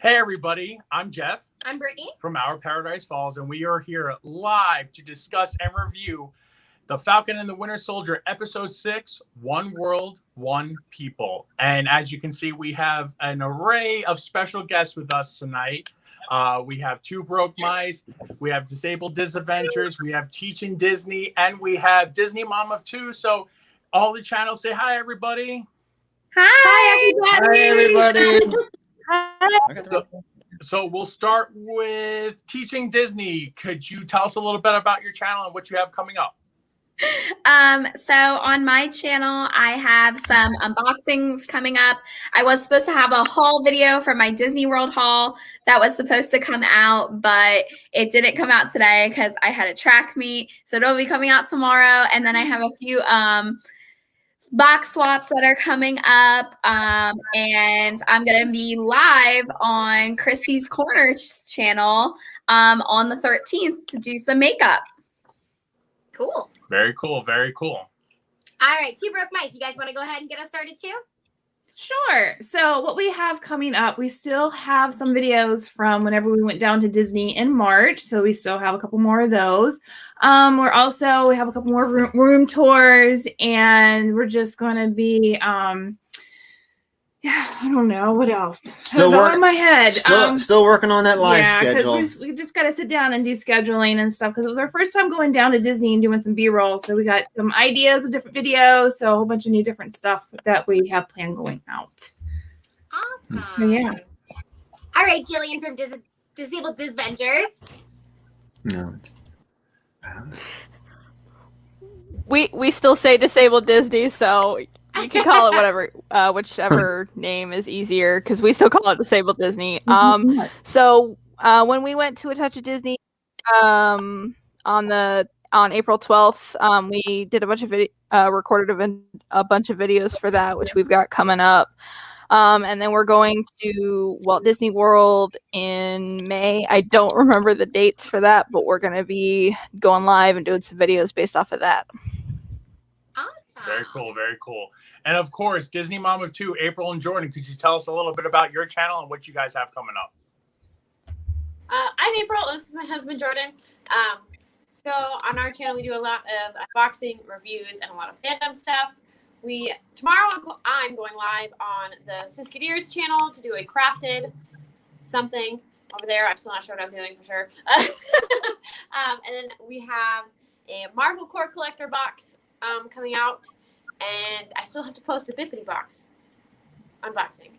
Hey everybody, I'm Jeff. I'm Brittany. From Our Paradise Falls, and we are here live to discuss and review The Falcon and the Winter Soldier, Episode 6, One World, One People. And as you can see, we have an array of special guests with us tonight. We have Two Broke Mice, we have Disableddisventures, we have Teaching Disney, and we have Disney Mom of Two. So all the channels say hi, everybody. Hi, everybody. Hi, everybody. So we'll start with Teaching Disney. Could you tell us a little bit about your channel and what you have coming up? So on my channel, I have some unboxings coming up. I was supposed to have a haul video for my Disney World haul that was supposed to come out, but it didn't come out today because I had a track meet. So it'll be coming out tomorrow. And then I have a few box swaps that are coming up, and I'm gonna be live on Chrissy's Corner channel on the 13th to do some makeup. Cool. Very cool. Very cool. All right, Two Broke Mice, you guys want to go ahead and get us started too? Sure. So what we have coming up, we still have some videos from whenever we went down to Disney in March. So we still have a couple more of those. We have a couple more room tours, and we're just going to be, I don't know what else. Still working in my head. Still working on that live schedule. We just got to sit down and do scheduling and stuff because it was our first time going down to Disney and doing some B-roll. So we got some ideas of different videos, so a whole bunch of new different stuff that we have planned going out. Awesome. Yeah. All right, Jillian from Disableddisventures. No. We still say Disabled Disney, so you can call it whatever, whichever name is easier, because we still call it Disabled Disney. So when we went to A Touch of Disney on April 12th, we did a bunch of recorded a bunch of videos for that, which we've got coming up. And then we're going to Walt Disney World in May. I don't remember the dates for that, but we're going to be going live and doing some videos based off of that. Awesome. Very cool. Very cool. And of course, Disney Mom of Two, April and Jordan. Could you tell us a little bit about your channel and what you guys have coming up? I'm April. This is my husband, Jordan. So on our channel, we do a lot of unboxing, reviews, and a lot of fandom stuff. Tomorrow I'm going live on the Siskadeers channel to do a crafted something over there. I'm still not sure what I'm doing for sure. And then we have a Marvel Core Collector box coming out, and I still have to post a Bippity box unboxing.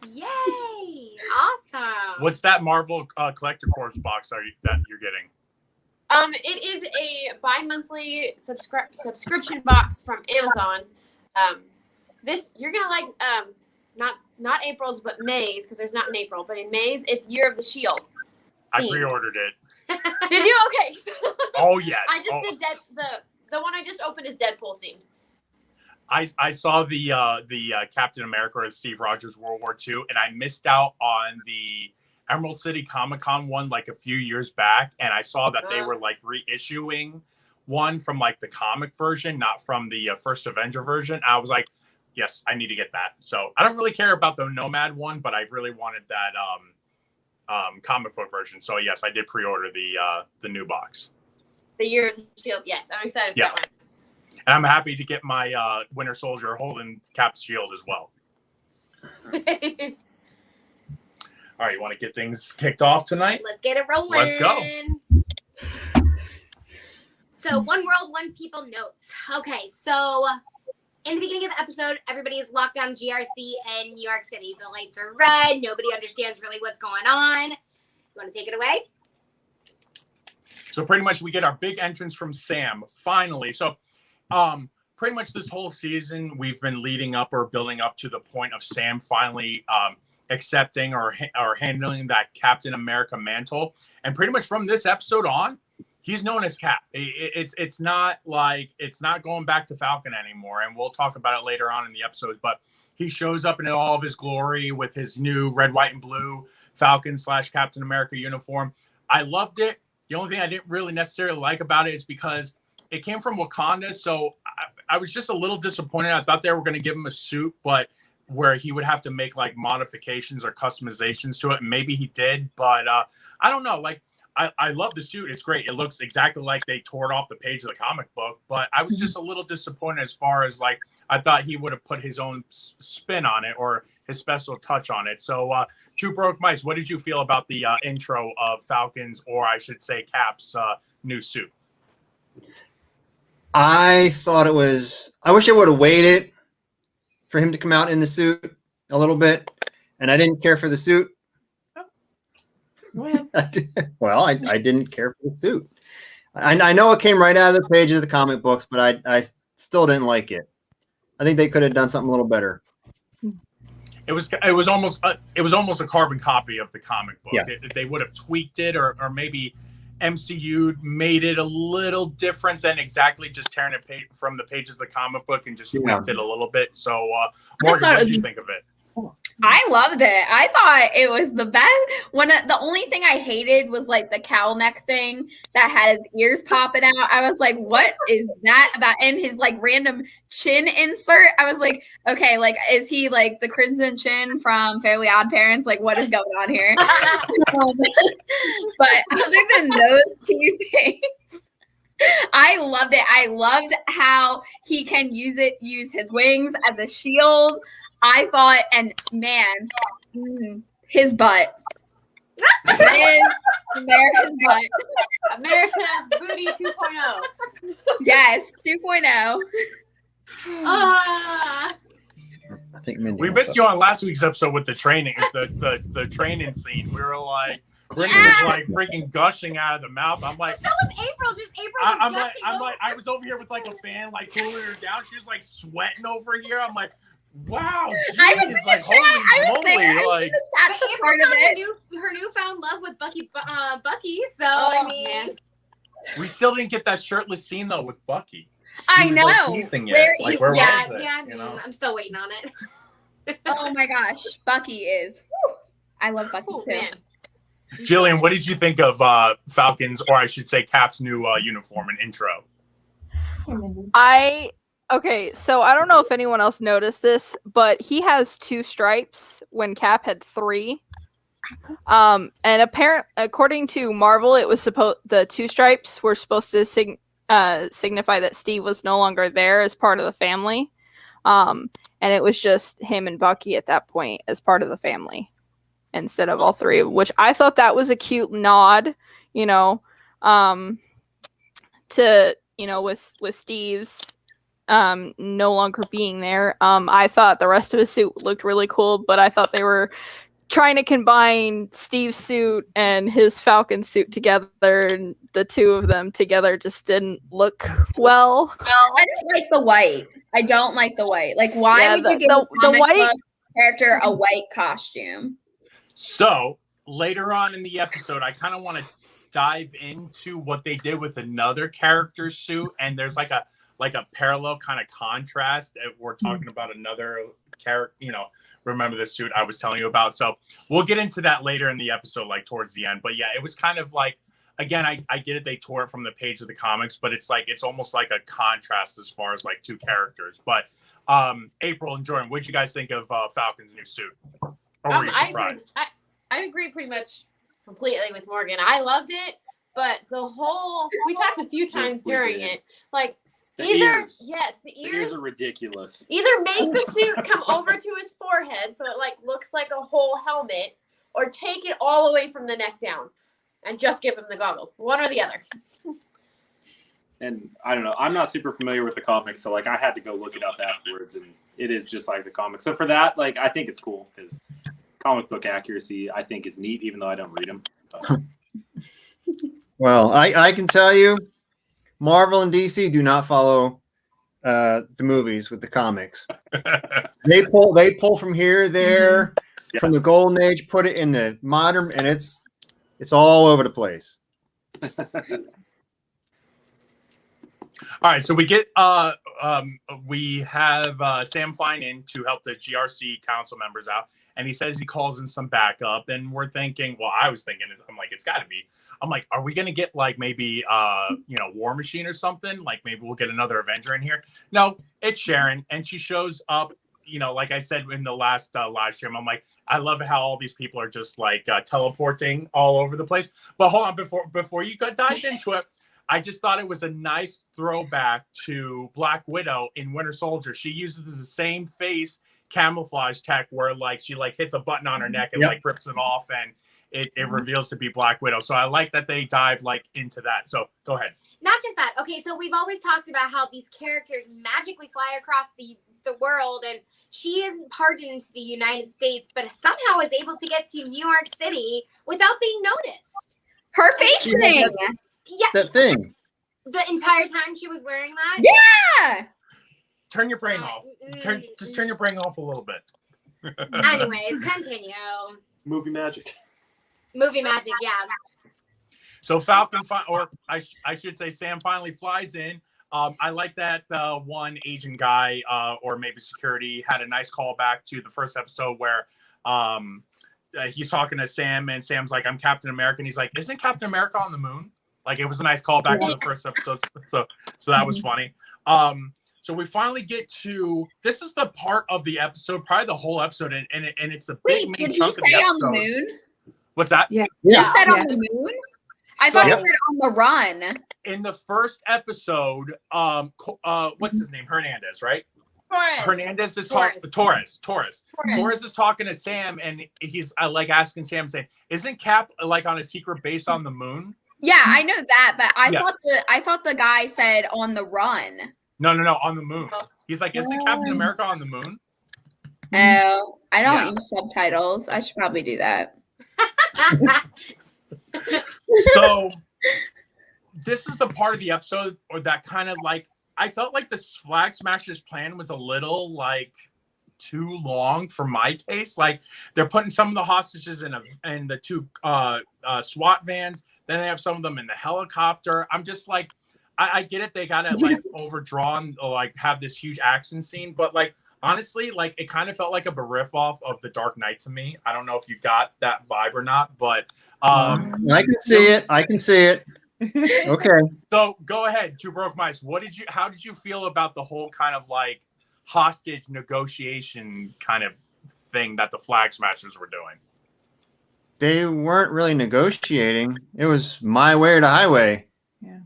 Yay! Awesome. What's that Marvel Collector Corps box that you're getting? It is a bi-monthly subscription box from Amazon. This you're gonna like. Not April's, but May's, because there's not an April. But in May's, it's Year of the Shield. I pre-ordered it. Did you? Okay. Oh yes. I just did the one I just opened is Deadpool themed. I saw the Captain America or Steve Rogers World War II, and I missed out on the Emerald City Comic-Con one like a few years back, and I saw that they were like reissuing one from like the comic version, not from the first Avenger version. I was like, yes, I need to get that. So I don't really care about the Nomad one, but I really wanted that comic book version. So yes, I did pre-order the new box. The Year of the Shield. Yes, I'm excited for that one. And I'm happy to get my Winter Soldier holding Cap's shield as well. All right, you want to get things kicked off tonight? Let's get it rolling. Let's go. So, One World, One People notes. Okay, so in the beginning of the episode, everybody is locked down GRC in New York City. The lights are red. Nobody understands really what's going on. You want to take it away? So pretty much we get our big entrance from Sam, finally. So pretty much this whole season, we've been leading up or building up to the point of Sam finally accepting or handling that Captain America mantle. And pretty much from this episode on, he's known as Cap. It's not going back to Falcon anymore. And we'll talk about it later on in the episode. But he shows up in all of his glory with his new red, white, and blue Falcon / Captain America uniform. I loved it. The only thing I didn't really necessarily like about it is because it came from Wakanda. So I was just a little disappointed. I thought they were going to give him a suit, but where he would have to make like modifications or customizations to it. Maybe he did, but I don't know. Like, I love the suit. It's great. It looks exactly like they tore it off the page of the comic book, but I was just a little disappointed as far as like, I thought he would have put his own spin on it or his special touch on it. So Two Broke Mice, what did you feel about the intro of Falcon's, or I should say Cap's new suit? I thought it was, I wish I would have waited for him to come out in the suit a little bit, and I didn't care for the suit. Well, I didn't care for the suit. I know it came right out of the pages of the comic books, but I still didn't like it. I think they could have done something a little better. It was almost a carbon copy of the comic book. Yeah. They would have tweaked it, or maybe MCU made it a little different than exactly just tearing it from the pages of the comic book and just tweaked it a little bit. So, Morgan, what did you think of it? I loved it. I thought it was the best. The only thing I hated was like the cowl neck thing that had his ears popping out. I was like, what is that about? And his like random chin insert. I was like, okay, like, is he like the Crimson Chin from Fairly Odd Parents? Like, what is going on here? But other than those two things, I loved it. I loved how he can use his wings as a shield. I thought, and man, his butt. America's butt. America's booty 2.0. Yes, 2.0. I think Mindy We missed you on last week's episode with the training, the training scene. We were like, Brittany was like freaking gushing out of the mouth. I'm like, so was April. Just April was gushing. I'm like, I was over here with like a fan, like cooling her down. She was like sweating over here. I'm like, wow, geez, I was like holy moly, like. But April found her newfound love with Bucky. So I mean, man. We still didn't get that shirtless scene though with Bucky. I He was, know. like, teasing it. Like, where was it? yeah. You know? I'm still waiting on it. Oh my gosh, Bucky is. Whew, I love Bucky Oh, too. man. Jillian, what did you think of Falcon's, or I should say Cap's new uniform and intro? Okay, so I don't know if anyone else noticed this, but he has 2 stripes when Cap had 3. And according to Marvel, it was the 2 stripes were supposed to signify that Steve was no longer there as part of the family. And it was just him and Bucky at that point as part of the family instead of all 3, which I thought that was a cute nod, to, with Steve's no longer being there. I thought the rest of his suit looked really cool, but I thought they were trying to combine Steve's suit and his Falcon suit together, and the two of them together just didn't look well. I just like the white. I don't like the white. Like, why would you give the white character a white costume? So later on in the episode, I kind of want to dive into what they did with another character's suit, and there's like a parallel kind of contrast. We're talking about another character, remember the suit I was telling you about. So we'll get into that later in the episode, like towards the end. But yeah, it was kind of like, again, I get it. They tore it from the page of the comics, but it's almost like a contrast as far as like 2 characters. But April and Jordan, what did you guys think of Falcon's new suit? Or were you surprised? I agree pretty much completely with Morgan. I loved it, but we talked a few times during it, like, The ears. Yes, the The ears are ridiculous. Either make the suit come over to his forehead so it like looks like a whole helmet, or take it all the way from the neck down and just give him the goggles. One or the other. And I don't know. I'm not super familiar with the comics, so like I had to go look it up afterwards, and it is just like the comics. So for that, like I think it's cool because comic book accuracy I think is neat, even though I don't read them. But. Well, I can tell you, Marvel and DC do not follow the movies with the comics. They pull from here, there, from the golden age, put it in the modern, and it's all over the place. All right, so we get we have Sam flying in to help the GRC council members out, and he says he calls in some backup, and we're thinking, well, I was thinking, I'm like, it's got to be. I'm like, are we gonna get like maybe War Machine or something? Like maybe we'll get another Avenger in here. No, it's Sharon, and she shows up you know, like I said in the last live stream, I'm like, I love how all these people are just like teleporting all over the place. But hold on, before you got dived into it, I just thought it was a nice throwback to Black Widow in Winter Soldier. She uses the same face camouflage tech where like she like hits a button on her neck and like rips it off, and it reveals to be Black Widow. So I like that they dive like into that. So go ahead. Not just that. Okay, so we've always talked about how these characters magically fly across the world, and she isn't pardoned into the United States, but somehow is able to get to New York City without being noticed. Her face thing. Yeah. That thing. The entire time she was wearing that? Yeah. Turn your brain off. Just turn your brain off a little bit. Anyways, continue. Movie magic. Movie magic, yeah. So Falcon, or I should say Sam finally flies in. I like that one Asian guy or maybe security had a nice callback to the first episode where he's talking to Sam and Sam's like, I'm Captain America. And he's like, isn't Captain America on the moon? Like it was a nice callback to the first episode. So that was funny. So we finally get to, this is the part of the episode, probably the whole episode. And it's a big main chunk of the episode. Did he say on the moon? What's that? Yeah. He said on the moon? I thought he said on the run. In the first episode, what's his name? Hernandez, right? Hernandez is talking. Torres is talking to Sam, and he's like asking Sam, saying, "Isn't Cap like on a secret base on the moon?" Yeah, I know that, but I thought the guy said on the run. No, on the moon. He's like, "Isn't Captain America on the moon?" Oh, I don't use subtitles. I should probably do that. So this is the part of the episode or that kind of like I felt like the Flag Smashers plan was a little like too long for my taste. Like they're putting some of the hostages in the two SWAT vans, then they have some of them in the helicopter. I'm just like, I get it, they gotta like overdrawn or like have this huge action scene, but like honestly, like it kind of felt like a riff off of The Dark Knight to me. I don't know if you got that vibe or not, but I can see it. Okay. So go ahead, Two Broke Mice. How did you feel about the whole kind of like hostage negotiation kind of thing that the Flag Smashers were doing? They weren't really negotiating. It was my way or the highway.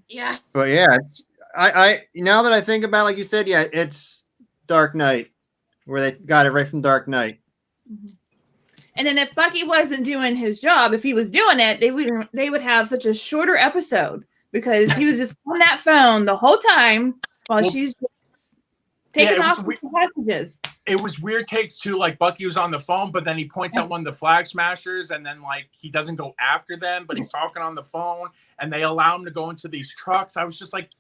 Yeah. But yeah, I now that I think about it, like you said, yeah, it's Dark Knight. Where they got it right from Dark Knight. And then if Bucky wasn't doing his job, if he was doing it, they would have such a shorter episode because he was just on that phone the whole time while she's just taking off with the hostages. It was weird takes too, like Bucky was on the phone, but then he points out one of the Flag Smashers, and then like he doesn't go after them, but he's talking on the phone, and they allow him to go into these trucks. I was just like,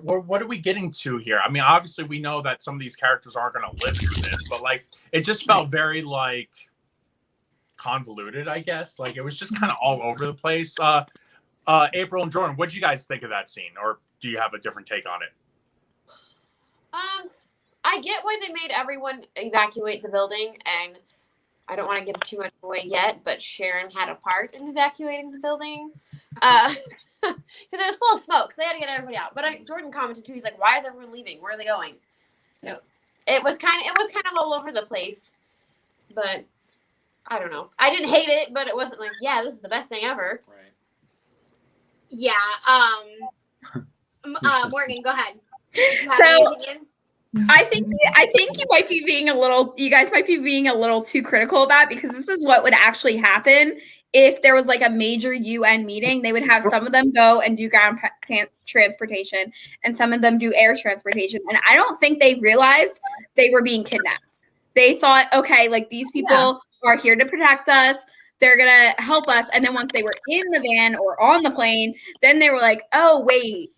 what are we getting to here? I mean, obviously we know that some of these characters aren't going to live through this, but like it just felt very like convoluted, I guess. Like it was just kind of all over the place. April and Jordan, what did you guys think of that scene, or do you have a different take on it? I get why they made everyone evacuate the building, and I don't want to give too much away yet, but Sharon had a part in evacuating the building. Because it was full of smoke, so they had to get everybody out. But Jordan commented too. He's like, "Why is everyone leaving? Where are they going?" So it was kind of all over the place. But I don't know. I didn't hate it, but it wasn't like, yeah, this is the best thing ever. Right. Yeah. Morgan, go ahead. So I think you guys might be being a little too critical about it, because this is what would actually happen if there was like a major UN meeting. They would have some of them go and do ground transportation and some of them do air transportation. And I don't think they realized they were being kidnapped. They thought, okay, like these people are here to protect us. They're going to help us. And then once they were in the van or on the plane, then they were like, oh, wait.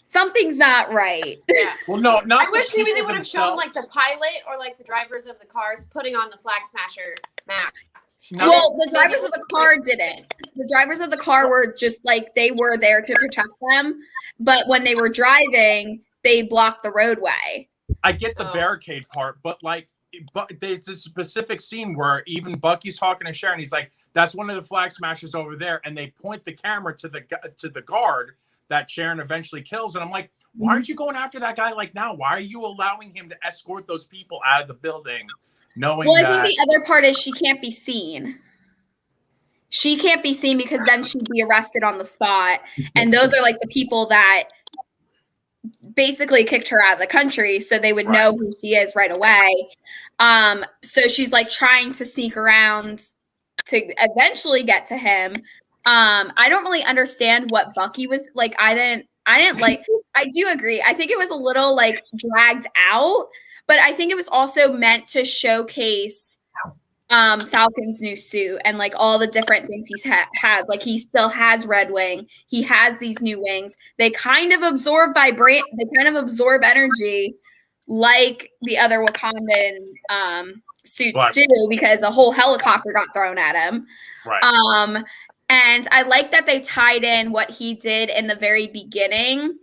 Something's not right. Yeah. Well, no, not. I wish maybe they would have shown like the pilot or like the drivers of the cars putting on the Flag Smasher masks. No. Well, the drivers of the car didn't. The drivers of the car were just like, they were there to protect them. But when they were driving, they blocked the roadway. I get the barricade part, but like, but there's a specific scene where even Bucky's talking to Sharon. He's like, "That's one of the Flag Smashers over there," and they point the camera to the guard that Sharon eventually kills. And I'm like, why aren't you going after that guy like now? Why are you allowing him to escort those people out of the building, knowing Well, I that? think the other part is she can't be seen. She can't be seen because then she'd be arrested on the spot. And those are like the people that basically kicked her out of the country, so they would know who she is right away. So she's like trying to sneak around to eventually get to him. I don't really understand what Bucky was like. I didn't like. I do agree. I think it was a little like dragged out, but I think it was also meant to showcase Falcon's new suit and like all the different things he has. Like he still has Red Wing. He has these new wings. They kind of absorb they kind of absorb energy like the other Wakandan suits do, because a whole helicopter got thrown at him. Right. And I like that they tied in what he did in the very beginning,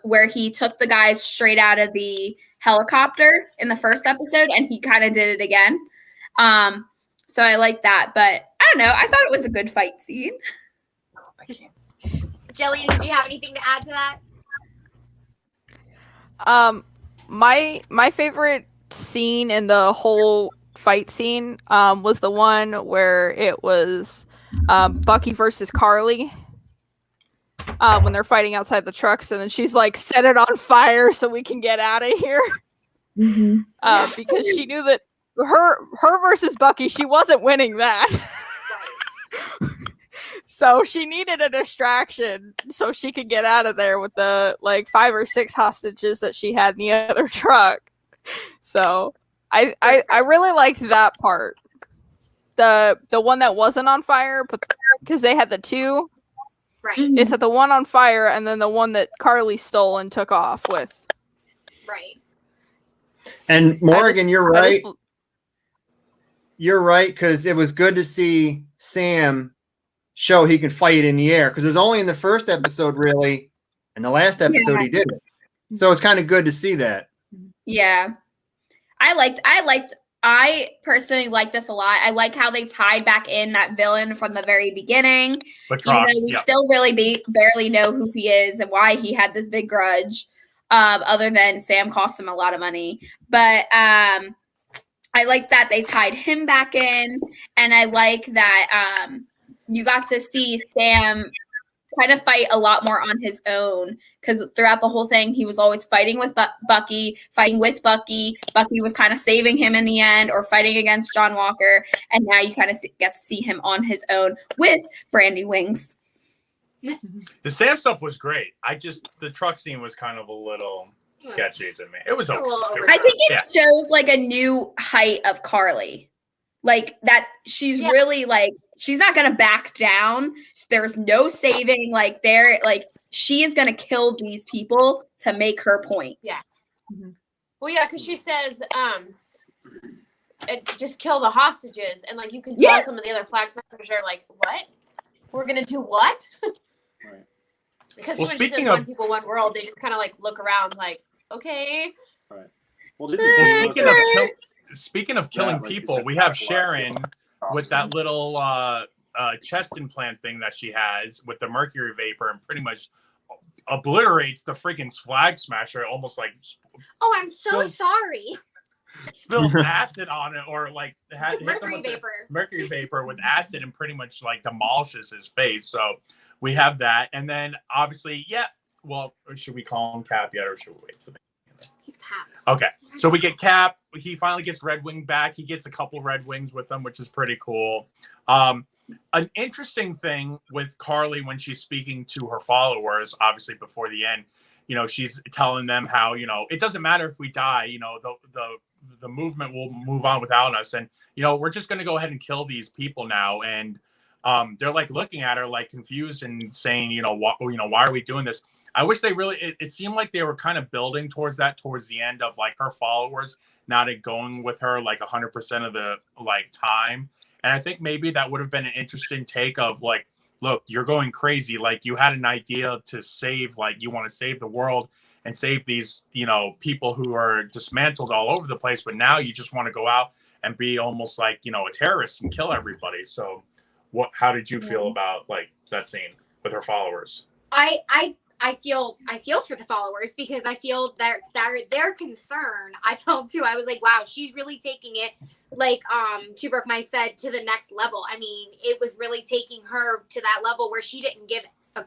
where he took the guys straight out of the helicopter in the first episode, and he kind of did it again. So I like that, but I don't know. I thought it was a good fight scene. Jillian, did you have anything to add to that? My favorite scene in the whole fight scene was the one where it was Bucky versus Carly when they're fighting outside the trucks, and then she's like, set it on fire so we can get out of here. Because she knew that her versus Bucky, she wasn't winning that. So she needed a distraction so she could get out of there with the like 5 or 6 hostages that she had in the other truck. So I really liked that part. The one that wasn't on fire, but because they had the 2. Right. It's at the one on fire and then the one that Carly stole and took off with. Right. And Morgan, you're right. You're right, because it was good to see Sam show he can fight in the air, because it was only in the first episode, really, and the last episode he did it. So it's kind of good to see that. Yeah. I personally like this a lot. I like how they tied back in that villain from the very beginning. Even though we still really barely know who he is and why he had this big grudge, other than Sam cost him a lot of money. But I like that they tied him back in, and I like that you got to see Sam kind of fight a lot more on his own, because throughout the whole thing, he was always fighting with Bucky, fighting with Bucky. Bucky was kind of saving him in the end, or fighting against John Walker, and now you kind of get to see him on his own with brand new wings. The Sam stuff was great. The truck scene was kind of a little sketchy to me. It was okay. I think it shows like a new height of Carly, like that she's really like, she's not gonna back down. There's no saving. Like she is gonna kill these people to make her point. Yeah. Well, yeah, because she says, just kill the hostages, and like you can tell some of the other flag smashers are like, what? We're gonna do what? Right. Because when she says one people, one world, they just kind of like look around like, okay. Right. Well, speaking of killing people, we have Sharon with that little chest implant thing that she has with the mercury vapor, and pretty much obliterates the freaking flag smasher, almost like. Oh, I'm so sorry. Spills acid on it, or like mercury vapor with acid, and pretty much like demolishes his face. So we have that, and then obviously, well, should we call him Cap yet, or should we wait till he's Cap? Okay, so we get Cap. He finally gets Red Wing back. He gets a couple Red Wings with him, which is pretty cool. An interesting thing with Carly when she's speaking to her followers, obviously before the end, she's telling them how, it doesn't matter if we die, the movement will move on without us. And, we're just going to go ahead and kill these people now. And they're like looking at her like confused and saying, why are we doing this? I wish they really, it seemed like they were kind of building towards that towards the end of like her followers not going with her like 100% of the like time. And I think maybe that would have been an interesting take of like, look, you're going crazy. Like you had an idea to save, like you want to save the world and save these, people who are dismantled all over the place. But now you just want to go out and be almost like, a terrorist and kill everybody. So how did you feel about like that scene with her followers? I feel for the followers because I feel their concern. I felt too. I was like, wow, she's really taking it, like Two Broke Mice said, to the next level. I mean, it was really taking her to that level where she didn't give a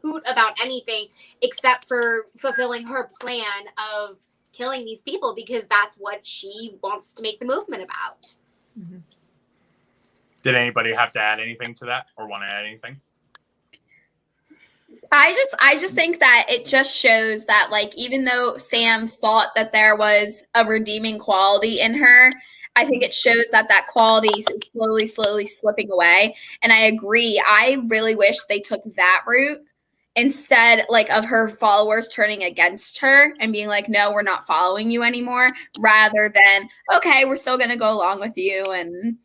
hoot about anything except for fulfilling her plan of killing these people because that's what she wants to make the movement about. Mm-hmm. Did anybody have to add anything to that or want to add anything? I just think that it just shows that, like, even though Sam thought that there was a redeeming quality in her, I think it shows that that quality is slowly slipping away. And I agree. I really wish they took that route instead, like, of her followers turning against her and being like, no, we're not following you anymore, rather than, okay, we're still going to go along with you. And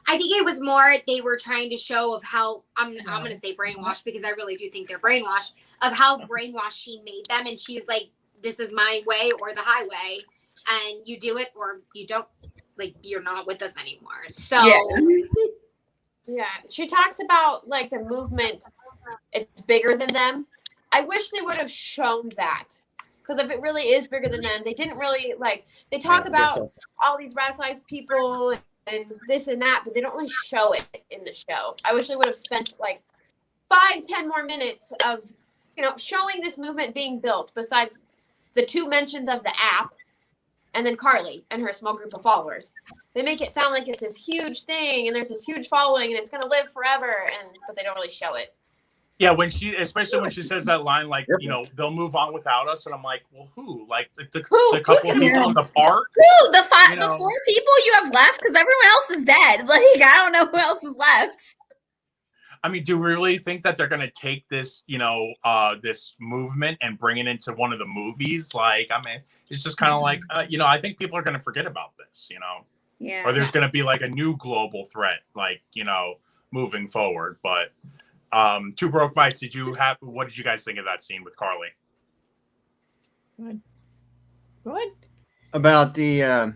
I think it was more they were trying to show of how I'm going to say brainwashed because I really do think they're brainwashed, of how brainwashed she made them. And she's like, this is my way or the highway, and you do it or you don't, like, you're not with us anymore. So yeah, she talks about like the movement. It's bigger than them. I wish they would have shown that, because if it really is bigger than them, they didn't really, like, they talk about all these radicalized people and this and that, but they don't really show it in the show. I wish they would have spent like 5-10 more minutes of, you know, showing this movement being built, besides the 2 mentions of the app and then Carly and her small group of followers. They make it sound like it's this huge thing and there's this huge following and it's going to live forever, but they don't really show it. Yeah, especially when she says that line, like, you know, they'll move on without us, and I'm like, well, who? Like the couple of people in the park? Who? The 4 people you have left, because everyone else is dead. Like, I don't know who else is left. I mean, do we really think that they're going to take this, you know, this movement and bring it into one of the movies? Like, I mean, it's just kind of like, you know, I think people are going to forget about this, you know? Yeah. Or there's going to be like a new global threat, like, you know, moving forward. But Two Broke Mice, what did you guys think of that scene with Carly? Good. About the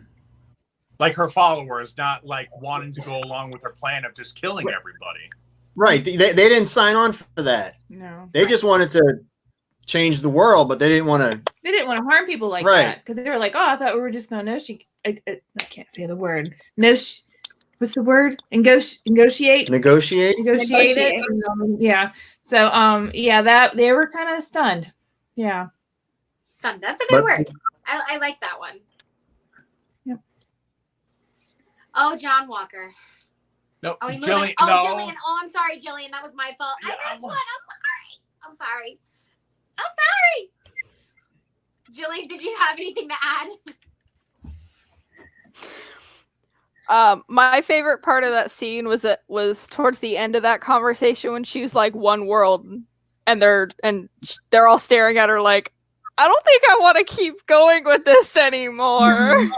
like her followers not like wanting to go along with her plan of just killing everybody. Right. They didn't sign on for that. No. They just wanted to change the world, but they didn't want to. They didn't want to harm people like that, because they were like, "Oh, I thought we were just going to I can't say the word. What's the word? Negotiate it. Yeah. So yeah, that they were kind of stunned. Yeah. Stunned. That's a good word. I like that one. Yep. Oh, John Walker. No, oh, Jillian. Oh, no. Jillian. Oh, I'm sorry, Jillian. That was my fault. Yeah, I missed one. I'm sorry. Jillian, did you have anything to add? My favorite part of that scene was towards the end of that conversation when she's like, one world, and they're all staring at her like, I don't think I want to keep going with this anymore.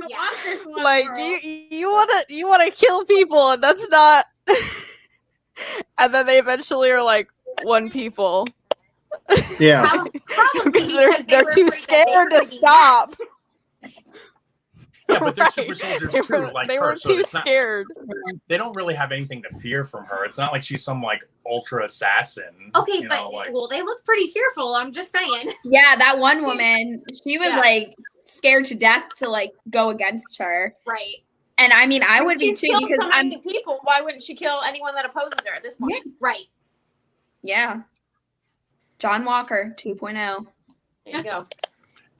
Yeah. This one, Like, girl. you want to kill people, and that's not. And then they eventually are like, one people. Yeah. Probably because they're were too afraid that scared they were to being stop. next. Yeah, but they're Right. super soldiers They too, were, like they her. were So too it's not, scared. they don't really have anything to fear from her. It's not like she's some like ultra assassin. Okay, you but know, like, well, they look pretty fearful. I'm just saying. Yeah, that one woman, she was Yeah. like scared to death to like go against her. Right. And I mean, I would be She's too, killed because so I'm many people. Why wouldn't she kill anyone that opposes her at this point? Right. yeah. John Walker 2.0. There you go.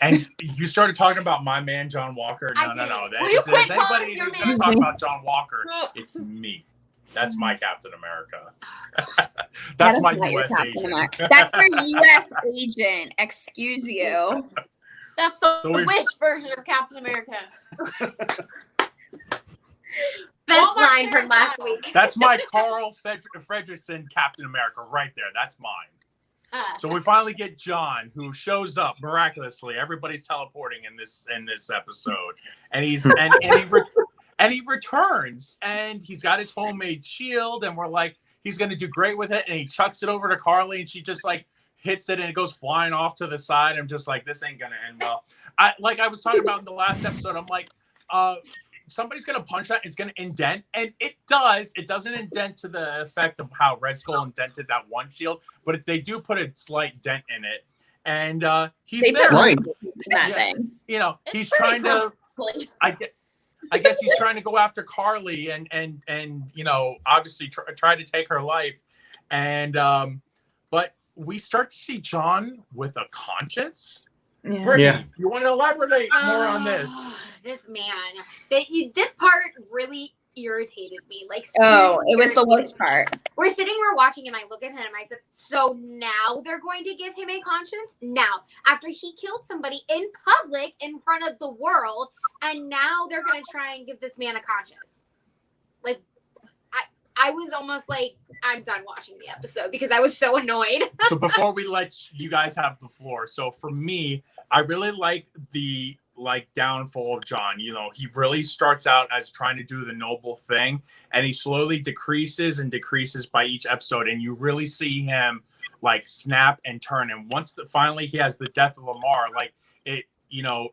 and you started talking about my man John Walker. I No. did. Will you If quit there's calling anybody your who's going man? to talk about John Walker, it's me. That's my Captain America. That's my U.S. agent. That's your U.S. agent. Excuse you. That's the So we- Wish version of Captain America. Best Walmart line from Cares last now. week. That's my Carl Fredrickson Captain America right there. That's mine. So we finally get John, who shows up miraculously. Everybody's teleporting in this episode, and he returns, and he's got his homemade shield, and we're like, he's gonna do great with it, and he chucks it over to Carly, and she just like hits it, and it goes flying off to the side. I'm just like, this ain't gonna end well. I was talking about in the last episode. I'm like, somebody's gonna punch that, it's gonna indent, and it does. It doesn't indent to the effect of how Red Skull indented that one shield, but they do put a slight dent in it. And he's there. Slight. That thing. You know, It's he's pretty trying to. crumbly. I guess he's trying to go after Carly and you know, obviously try to take her life. And but we start to see John with a conscience. Yeah. Brittany, Yeah. you want to elaborate more on this? This man, this part really irritated me. Like, Oh, it was the seriously. worst part. We're watching, and I look at him. I said, "So now they're going to give him a conscience? Now, after he killed somebody in public in front of the world, and now they're going to try and give this man a conscience?" Like, I was almost like, I'm done watching the episode because I was so annoyed. So before we let you guys have the floor, so for me, I really like the downfall of John. You know, he really starts out as trying to do the noble thing, and he slowly decreases and decreases by each episode, and you really see him like snap and turn. And once finally he has the death of Lamar, like it, you know,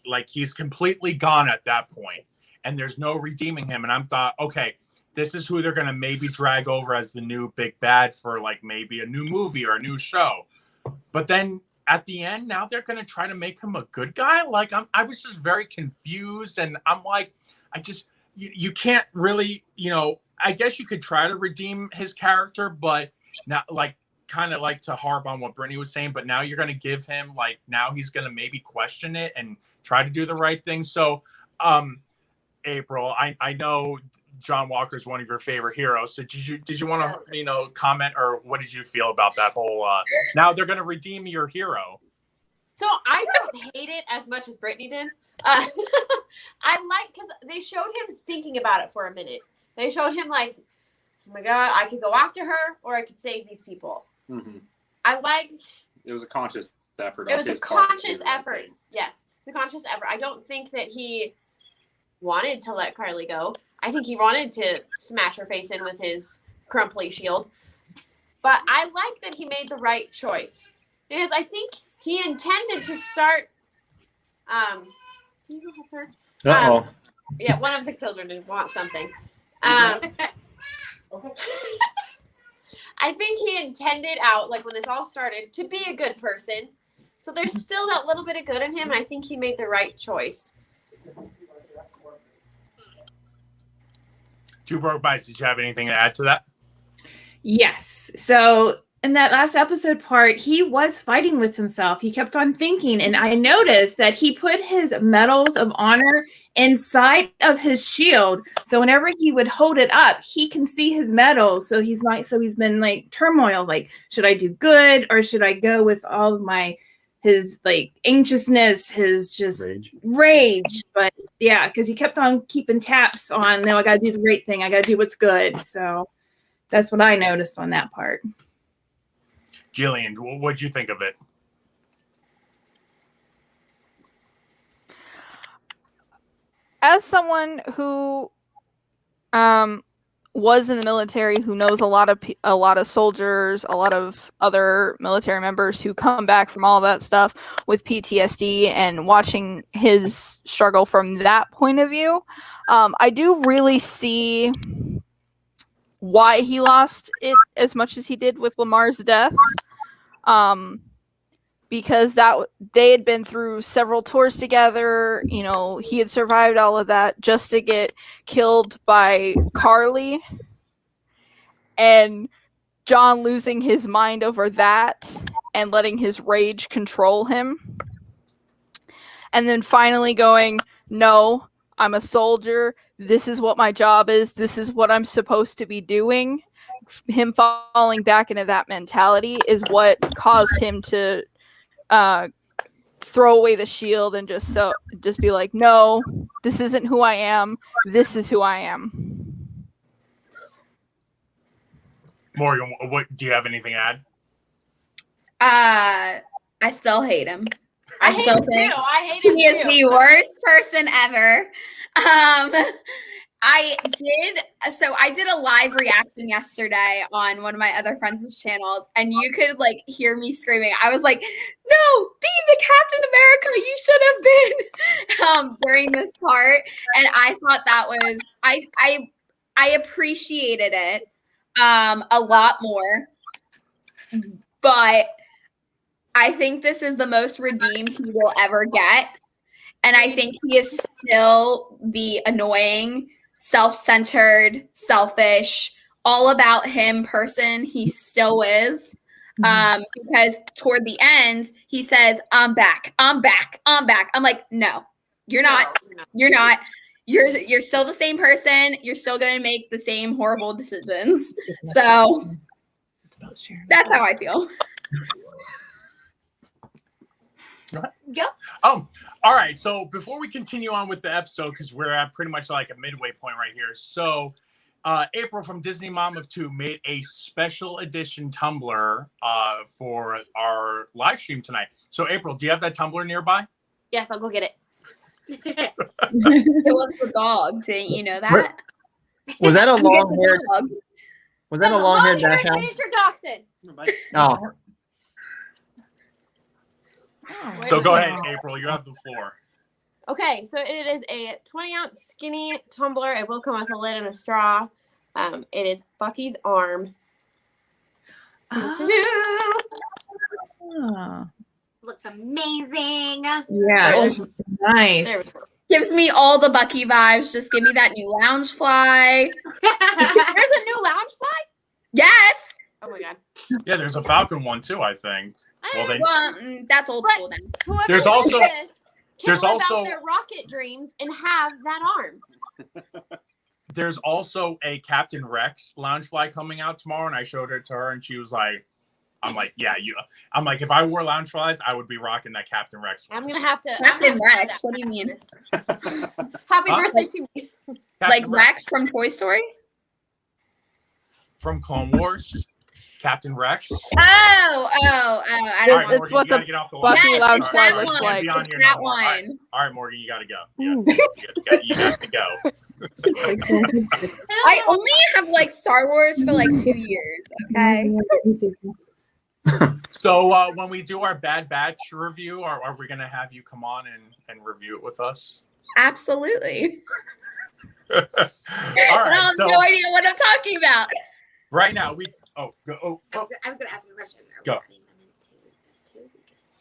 like he's completely gone at that point, and there's no redeeming him. And I'm thought, okay, this is who they're going to maybe drag over as the new big bad for like maybe a new movie or a new show. But then at the end, now they're going to try to make him a good guy. Like I was just very confused, and I'm like, you can't really, you know, I guess you could try to redeem his character, but not like kind of like to harp on what Brittany was saying, but now you're going to give him like, now he's going to maybe question it and try to do the right thing. So, April, I know John Walker is one of your favorite heroes. So did you want to, you know, comment, or what did you feel about that whole, now they're going to redeem your hero? So I don't hate it as much as Brittany did. I like, because they showed him thinking about it for a minute. They showed him like, oh my God, I could go after her or I could save these people. Mm-hmm. I liked. It was a conscious effort. It was a conscious effort. Yes, the conscious effort. I don't think that he wanted to let Carly go. I think he wanted to smash her face in with his crumply shield. But I like that he made the right choice. Because I think he intended to start... can you go help her? Uh-oh. Yeah, one of the children did want something. I think he intended out, like when this all started, to be a good person. So there's still that little bit of good in him, and I think he made the right choice. Two Broke Bites, did you have anything to add to that? Yes. So in that last episode part, he was fighting with himself. He kept on thinking, and I noticed that he put his medals of honor inside of his shield. So whenever he would hold it up, he can see his medals. So he's been like turmoil, like, should I do good or should I go with all of his like anxiousness, his just rage. But yeah, because he kept on keeping taps on, no, I got to do the right thing. I got to do what's good. So that's what I noticed on that part. Jillian, what'd you think of it? As someone who was in the military, who knows a lot of soldiers, a lot of other military members who come back from all that stuff with PTSD, and watching his struggle from that point of view, I do really see why he lost it as much as he did with Lamar's death. Because they had been through several tours together, you know, he had survived all of that just to get killed by Carly, and John losing his mind over that and letting his rage control him. And then finally going, no, I'm a soldier. This is what my job is. This is what I'm supposed to be doing. Him falling back into that mentality is what caused him to throw away the shield and just be like, no, this isn't who I am. This is who I am. Morgan, what do you have anything to add? I still hate him. I hate him too. I hate him he is too. the worst person ever. I did a live reaction yesterday on one of my other friends' channels, and you could like hear me screaming. I was like, "No, be the Captain America you should have been," during this part, and I thought that was I appreciated it a lot more, but I think this is the most redeemed he will ever get, and I think he is still the annoying, self-centered, selfish, all about him person he still is. Because toward the end, he says, I'm back. I'm like, no, you're not. You're not. You're still the same person. You're still going to make the same horrible decisions. So that's how I feel. Go. All right. So before we continue on with the episode, because we're at pretty much like a midway point right here. So April from Disney Mom of Two made a special edition tumbler for our live stream tonight. So April, do you have that tumbler nearby? Yes, I'll go get it. It was the dog. Didn't you know that? Was that a You get long the haired? dog. Was that a long haired dash hound? miniature dachshund. Oh, So go ahead, April. You have the floor. Okay, so it is a 20-ounce skinny tumbler. It will come with a lid and a straw. It is Bucky's arm. Looks amazing. Yeah, it was nice. There we go. Gives me all the Bucky vibes. Just give me that new lounge fly. There's a new lounge fly? Yes. Oh my god. Yeah, there's a Falcon one too, I think. Well, they, Well, that's old But- school now. Whoever There's does also- this can there's live also- out their rocket dreams and have that arm. there's also a Captain Rex Loungefly coming out tomorrow, and I showed it to her, and she was like, "I'm like, yeah, you." I'm like, if I wore Loungeflies, I would be rocking that Captain Rex. I'm gonna have to. Captain Rex. What do you mean? Happy Huh? birthday to me. Like Captain Rex from Toy Story? from Clone Wars. Captain Rex. I All don't right, know. It's Morgan, what you gotta the get off the Bucky line. Yes, lounge it's fly that looks one. like. Be on It's here that no more. All right. one. All right, Morgan, you gotta go. You got to go. I only have like Star Wars for like 2 years. Okay. So when we do our Bad Batch review, are we gonna have you come on and review it with us? Absolutely. All I right. have So no idea what I'm talking about. right now we. Oh, go. Oh, I was going to ask you a question. Are we Go. adding them into the because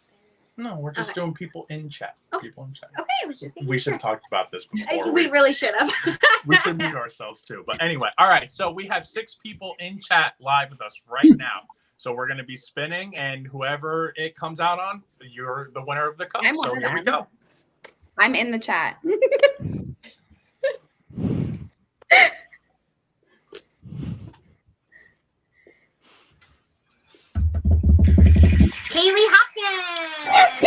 they're- no, we're just Okay. doing people in chat. Okay. People in chat. Okay, I was just We should have talked about this before. We really should have. We should mute ourselves too. But anyway, all right. So we have 6 people in chat live with us right now. So we're going to be spinning, and whoever it comes out on, you're the winner of the cup. I'm So one of here we them. go. I'm in the chat. Kaylee Hopkins.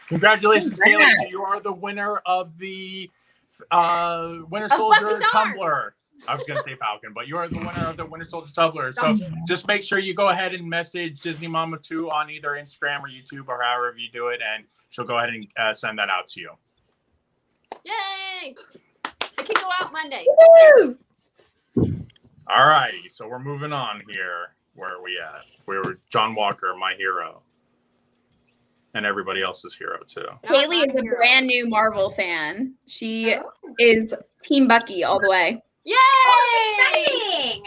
Congratulations, Kaylee. Congrats. So you are the winner of the Winter Soldier Bucky's arm. tumbler. I was going to say Falcon, but you are the winner of the Winter Soldier tumbler. So just make sure you go ahead and message Disney Mama 2 on either Instagram or YouTube or however you do it, and she'll go ahead and send that out to you. Yay! It can go out Monday. All righty. So we're moving on here. Where are we at? We're John Walker, my hero. And everybody else's hero, too. Kaylee is a brand new Marvel fan. She is Team Bucky all the way. Yay! Exciting.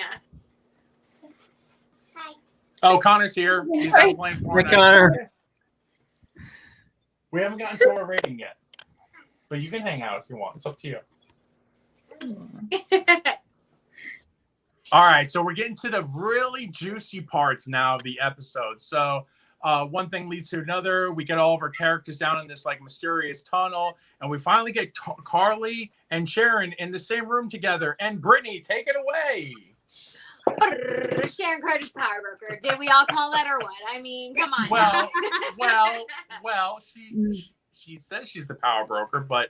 Hi. Oh, Connor's here. He's out playing Hey, Fortnite. Connor. We haven't gotten to our rating yet. But you can hang out if you want. It's up to you. All right, so we're getting to the really juicy parts now of the episode. So one thing leads to another. We get all of our characters down in this like mysterious tunnel, and we finally get Carly and Sharon in the same room together. And Brittany, take it away. Sharon Carter's power broker. Did we all call that or what? I mean, come on. Well, she says she's the power broker, but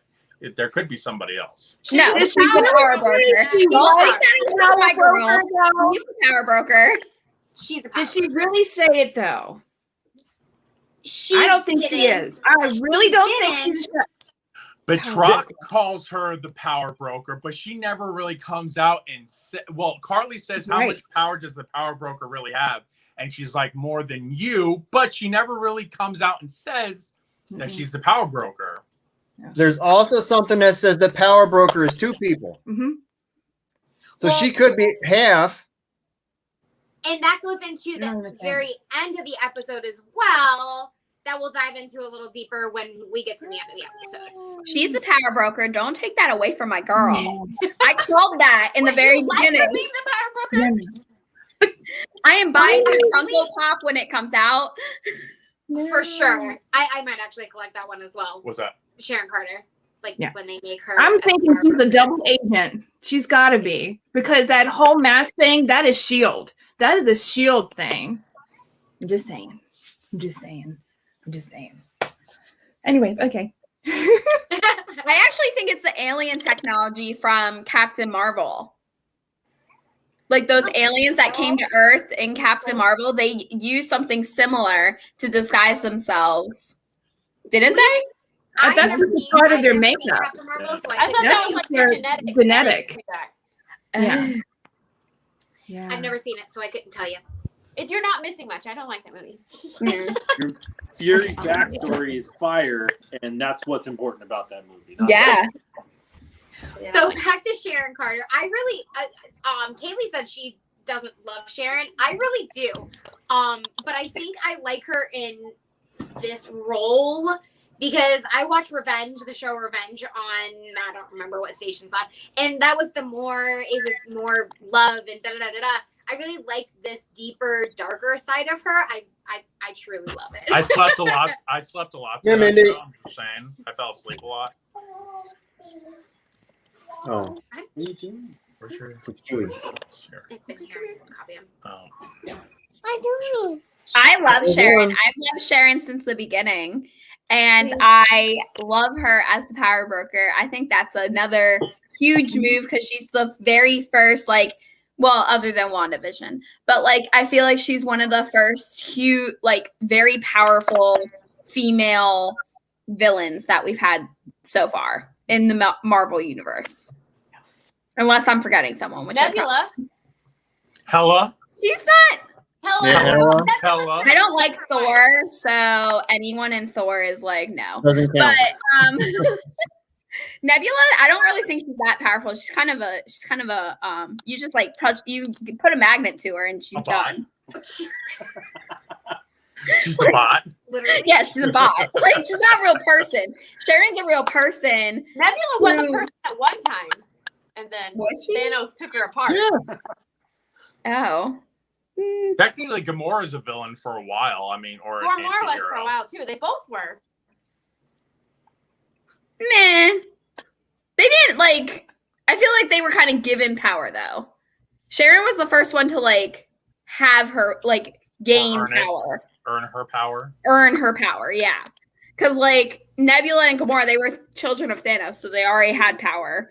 there could be somebody else. No, she's the power broker. She's Don't like say that about my girl. though. She's the power broker. She's the power Did she broker. really say it though? She I don't think she didn't. is. I really don't didn't. think she's. The truck calls her the power broker, but she never really comes out and well, Carly says, how much power does the power broker really have? And she's like, more than you, but she never really comes out and says that she's the power broker. There's also something that says the power broker is 2 people. So she could be half. And that goes into the very end of the episode as well. That we'll dive into a little deeper when we get to the end of the episode. She's the power broker. Don't take that away from my girl. I called that in the very beginning. Being the power broker? I am buying the Funko Pop when it comes out. For sure. I might actually collect that one as well. What's that? Sharon Carter. Like when they make her. I'm thinking she's a double agent. She's got to be. Because that whole mask thing, that is S.H.I.E.L.D. That is a S.H.I.E.L.D. thing. I'm just saying. Anyways, okay. I actually think it's the alien technology from Captain Marvel. Like those aliens that came to Earth in Captain Marvel, they used something similar to disguise themselves. Didn't they? That's part of their makeup. Marvel, so I thought that was like their genetic. Yeah. I've never seen it, so I couldn't tell you. If you're not missing much, I don't like that movie. Fury's backstory is fire, and that's what's important about that movie. So back to Sharon Carter. I really, Kaylee said she doesn't love Sharon. I really do. But I think I like her in this role because I watch the show Revenge on, I don't remember what station's on. And that was it was more love and da-da-da-da-da. I really like this deeper, darker side of her. I truly love it. I slept a lot. Yeah, Mindy. I'm just saying. I fell asleep a lot. Oh. What are you doing? For sure. It's Chewy. It's in here. I can copy him. Oh. I love Sharon. I've loved Sharon since the beginning. And I love her as the power broker. I think that's another huge move because she's the very first, other than WandaVision, but I feel like she's one of the first huge, very powerful female villains that we've had so far in the Marvel universe. Unless I'm forgetting someone. Which Nebula. Hela. She's not. Hela. Hela. I don't like Thor, so anyone in Thor is no. Doesn't count. But Nebula, I don't really think she's that powerful. She's kind of a you just you put a magnet to her and she's done. She's a bot. Literally. Yeah, she's a bot. She's not a real person. Sharon's a real person. Nebula was a person at one time, and then Thanos took her apart. Yeah. Oh. Technically, Gamora's a villain for a while. I mean, or Gamora was for a while too. They both were. Meh. They didn't I feel like they were kind of given power though. Sharon was the first one to have her gain power. Earn her power. Earn her power, yeah. Because Nebula and Gamora, they were children of Thanos, so they already had power.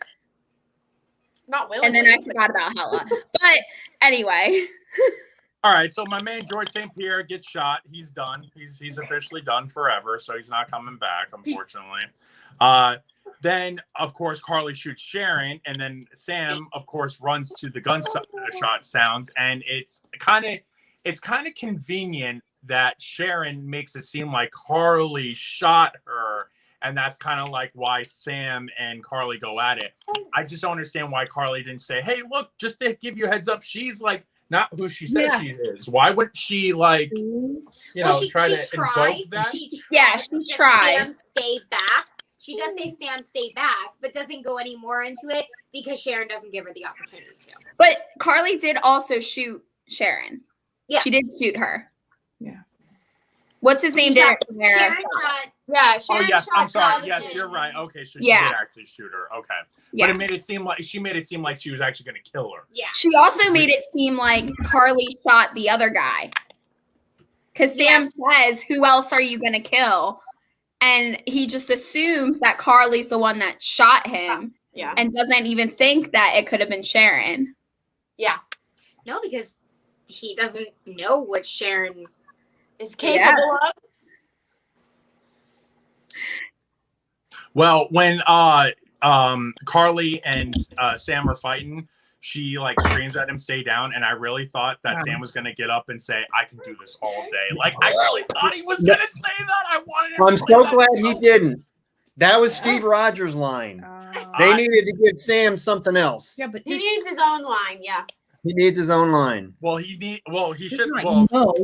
Not willingly. And then I forgot about Hela. But anyway. All right, so my man George St. Pierre gets shot. He's done. He's officially done forever, so he's not coming back, unfortunately. Then, of course, Carly shoots Sharon, and then Sam, of course, runs to the gunshot sounds, and it's kind of convenient that Sharon makes it seem like Carly shot her, and that's kind of why Sam and Carly go at it. I just don't understand why Carly didn't say, "Hey, look, just to give you a heads up, she's not who she says she is." Why wouldn't she try to invoke that? She tries. Sam, stay back. She does say Sam, stay back, but doesn't go any more into it because Sharon doesn't give her the opportunity to. But Carly did also shoot Sharon. Yeah. She did shoot her. Yeah. What's his name? Sharon shot. Yeah. Oh Sharon yes, I'm sorry. shot Yes, him. you're right. Okay, so she Yeah. did actually shoot her. Okay, Yeah. but it made it seem like she was actually going to kill her. Yeah. She also made it seem like Carly shot the other guy. Because Sam says, "Who else are you going to kill?" And he just assumes that Carly's the one that shot him. Yeah. And doesn't even think that it could have been Sharon. Yeah. No, because he doesn't know what Sharon Is capable of. Well, when Carly and Sam are fighting, she like screams at him, "Stay down!" And I really thought that Sam was gonna get up and say, "I can do this all day." Like I really thought he was gonna say that. I wanted him. I'm to say so that glad so he didn't. That was Steve Rogers' line. They needed to give Sam something else. Yeah, but He needs his own line. Yeah. He needs his own line. Well, he should. Like, Well, no.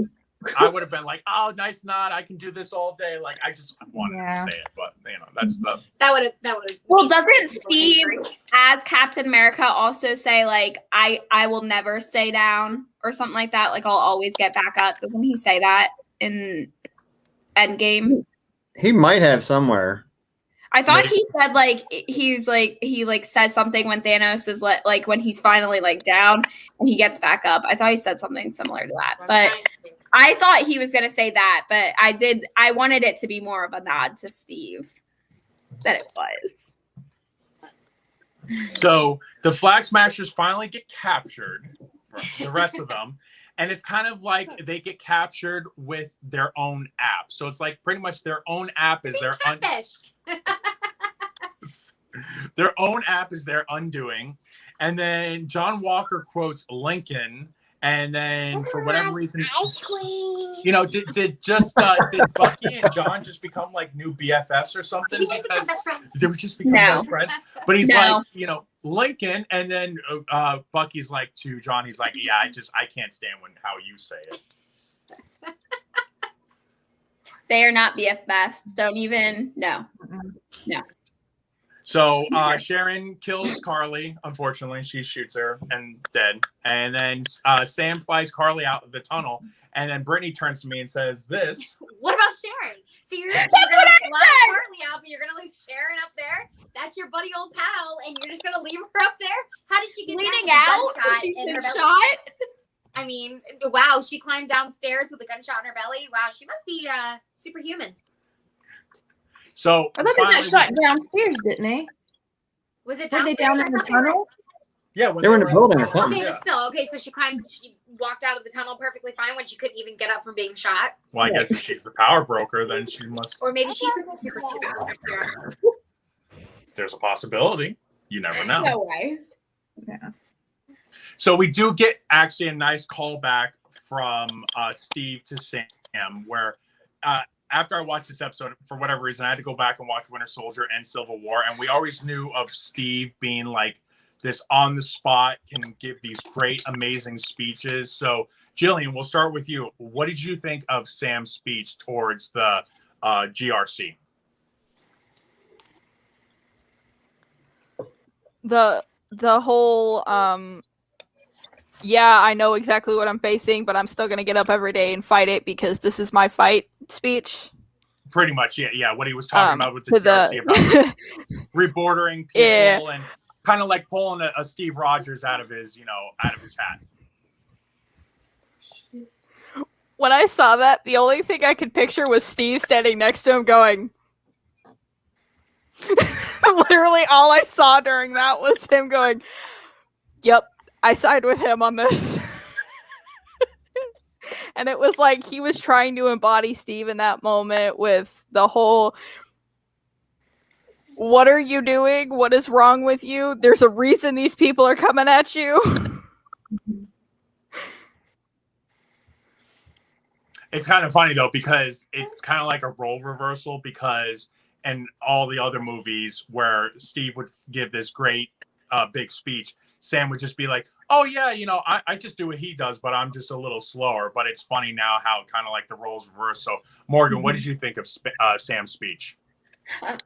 I would have been like, "Oh, nice nod. I can do this all day." Like I just wanted to say it, but you know, that's the. That would have. Well, doesn't Steve, as Captain America, also say like, "I will never stay down" or something like that? Like, I'll always get back up. Doesn't he say that in Endgame? He might have somewhere. I thought he said like he said something when Thanos is like when he's finally like down and he gets back up. I thought he said something similar to that, but I thought he was gonna say that. But I wanted it to be more of a nod to Steve than it was. So the Flag Smashers finally get captured, the rest of them, and it's kind of like they get captured with their own app. So it's like pretty much their own app is their their own app is their undoing. And then John Walker quotes Lincoln, and then for whatever reason, you know, did Bucky and John just become like new BFFs or something? We just become best friends. They would just become best friends. But he's like, you know, Lincoln, and then Bucky's like to John, he's like, yeah, I can't stand how you say it. They are not BFFs. Don't even no. So Sharon kills Carly. Unfortunately, she shoots her and dead. And then Sam flies Carly out of the tunnel. And then Brittany turns to me and says, "This." What about Sharon? So you're gonna fly Carly out, but you're gonna leave Sharon up there. That's your buddy old pal, and you're just gonna leave her up there. How did she get bleeding out? She's been shot. I mean, wow, she climbed downstairs with a gunshot in her belly. Wow, she must be superhuman. So I thought they got shot downstairs, didn't they? Was it Were they downstairs? down in the tunnel? Yeah, they were in a building or Okay, something. but still, okay, so she walked out of the tunnel perfectly fine when she couldn't even get up from being shot. Well, I guess if she's the power broker, then she must. Or maybe she's a super superhero. There's a possibility. You never know. No way. Yeah. So we do get actually a nice callback from Steve to Sam, where after I watched this episode, for whatever reason, I had to go back and watch Winter Soldier and Civil War, and we always knew of Steve being like this on the spot, can give these great, amazing speeches. So, Jillian, we'll start with you. What did you think of Sam's speech towards the GRC? The whole yeah, I know exactly what I'm facing, but I'm still gonna get up every day and fight it because this is my fight speech. Pretty much, yeah. What he was talking about with the GRC about rebordering people and kind of like pulling a Steve Rogers out of his hat. When I saw that, the only thing I could picture was Steve standing next to him going. Literally all I saw during that was him going, "Yep, I side with him on this." And it was like he was trying to embody Steve in that moment with the whole, "What are you doing? What is wrong with you? There's a reason these people are coming at you." It's kind of funny though, because it's kind of like a role reversal, because in all the other movies where Steve would give this great big speech, Sam would just be like, "Oh yeah, I just do what he does, but I'm just a little slower." But it's funny now how kind of like the roles reverse. So Morgan, what did you think of Sam's speech?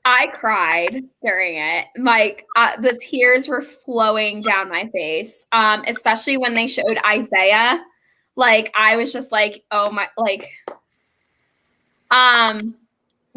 I cried during it. Like the tears were flowing down my face, especially when they showed Isaiah. Like I was just like, oh my, like,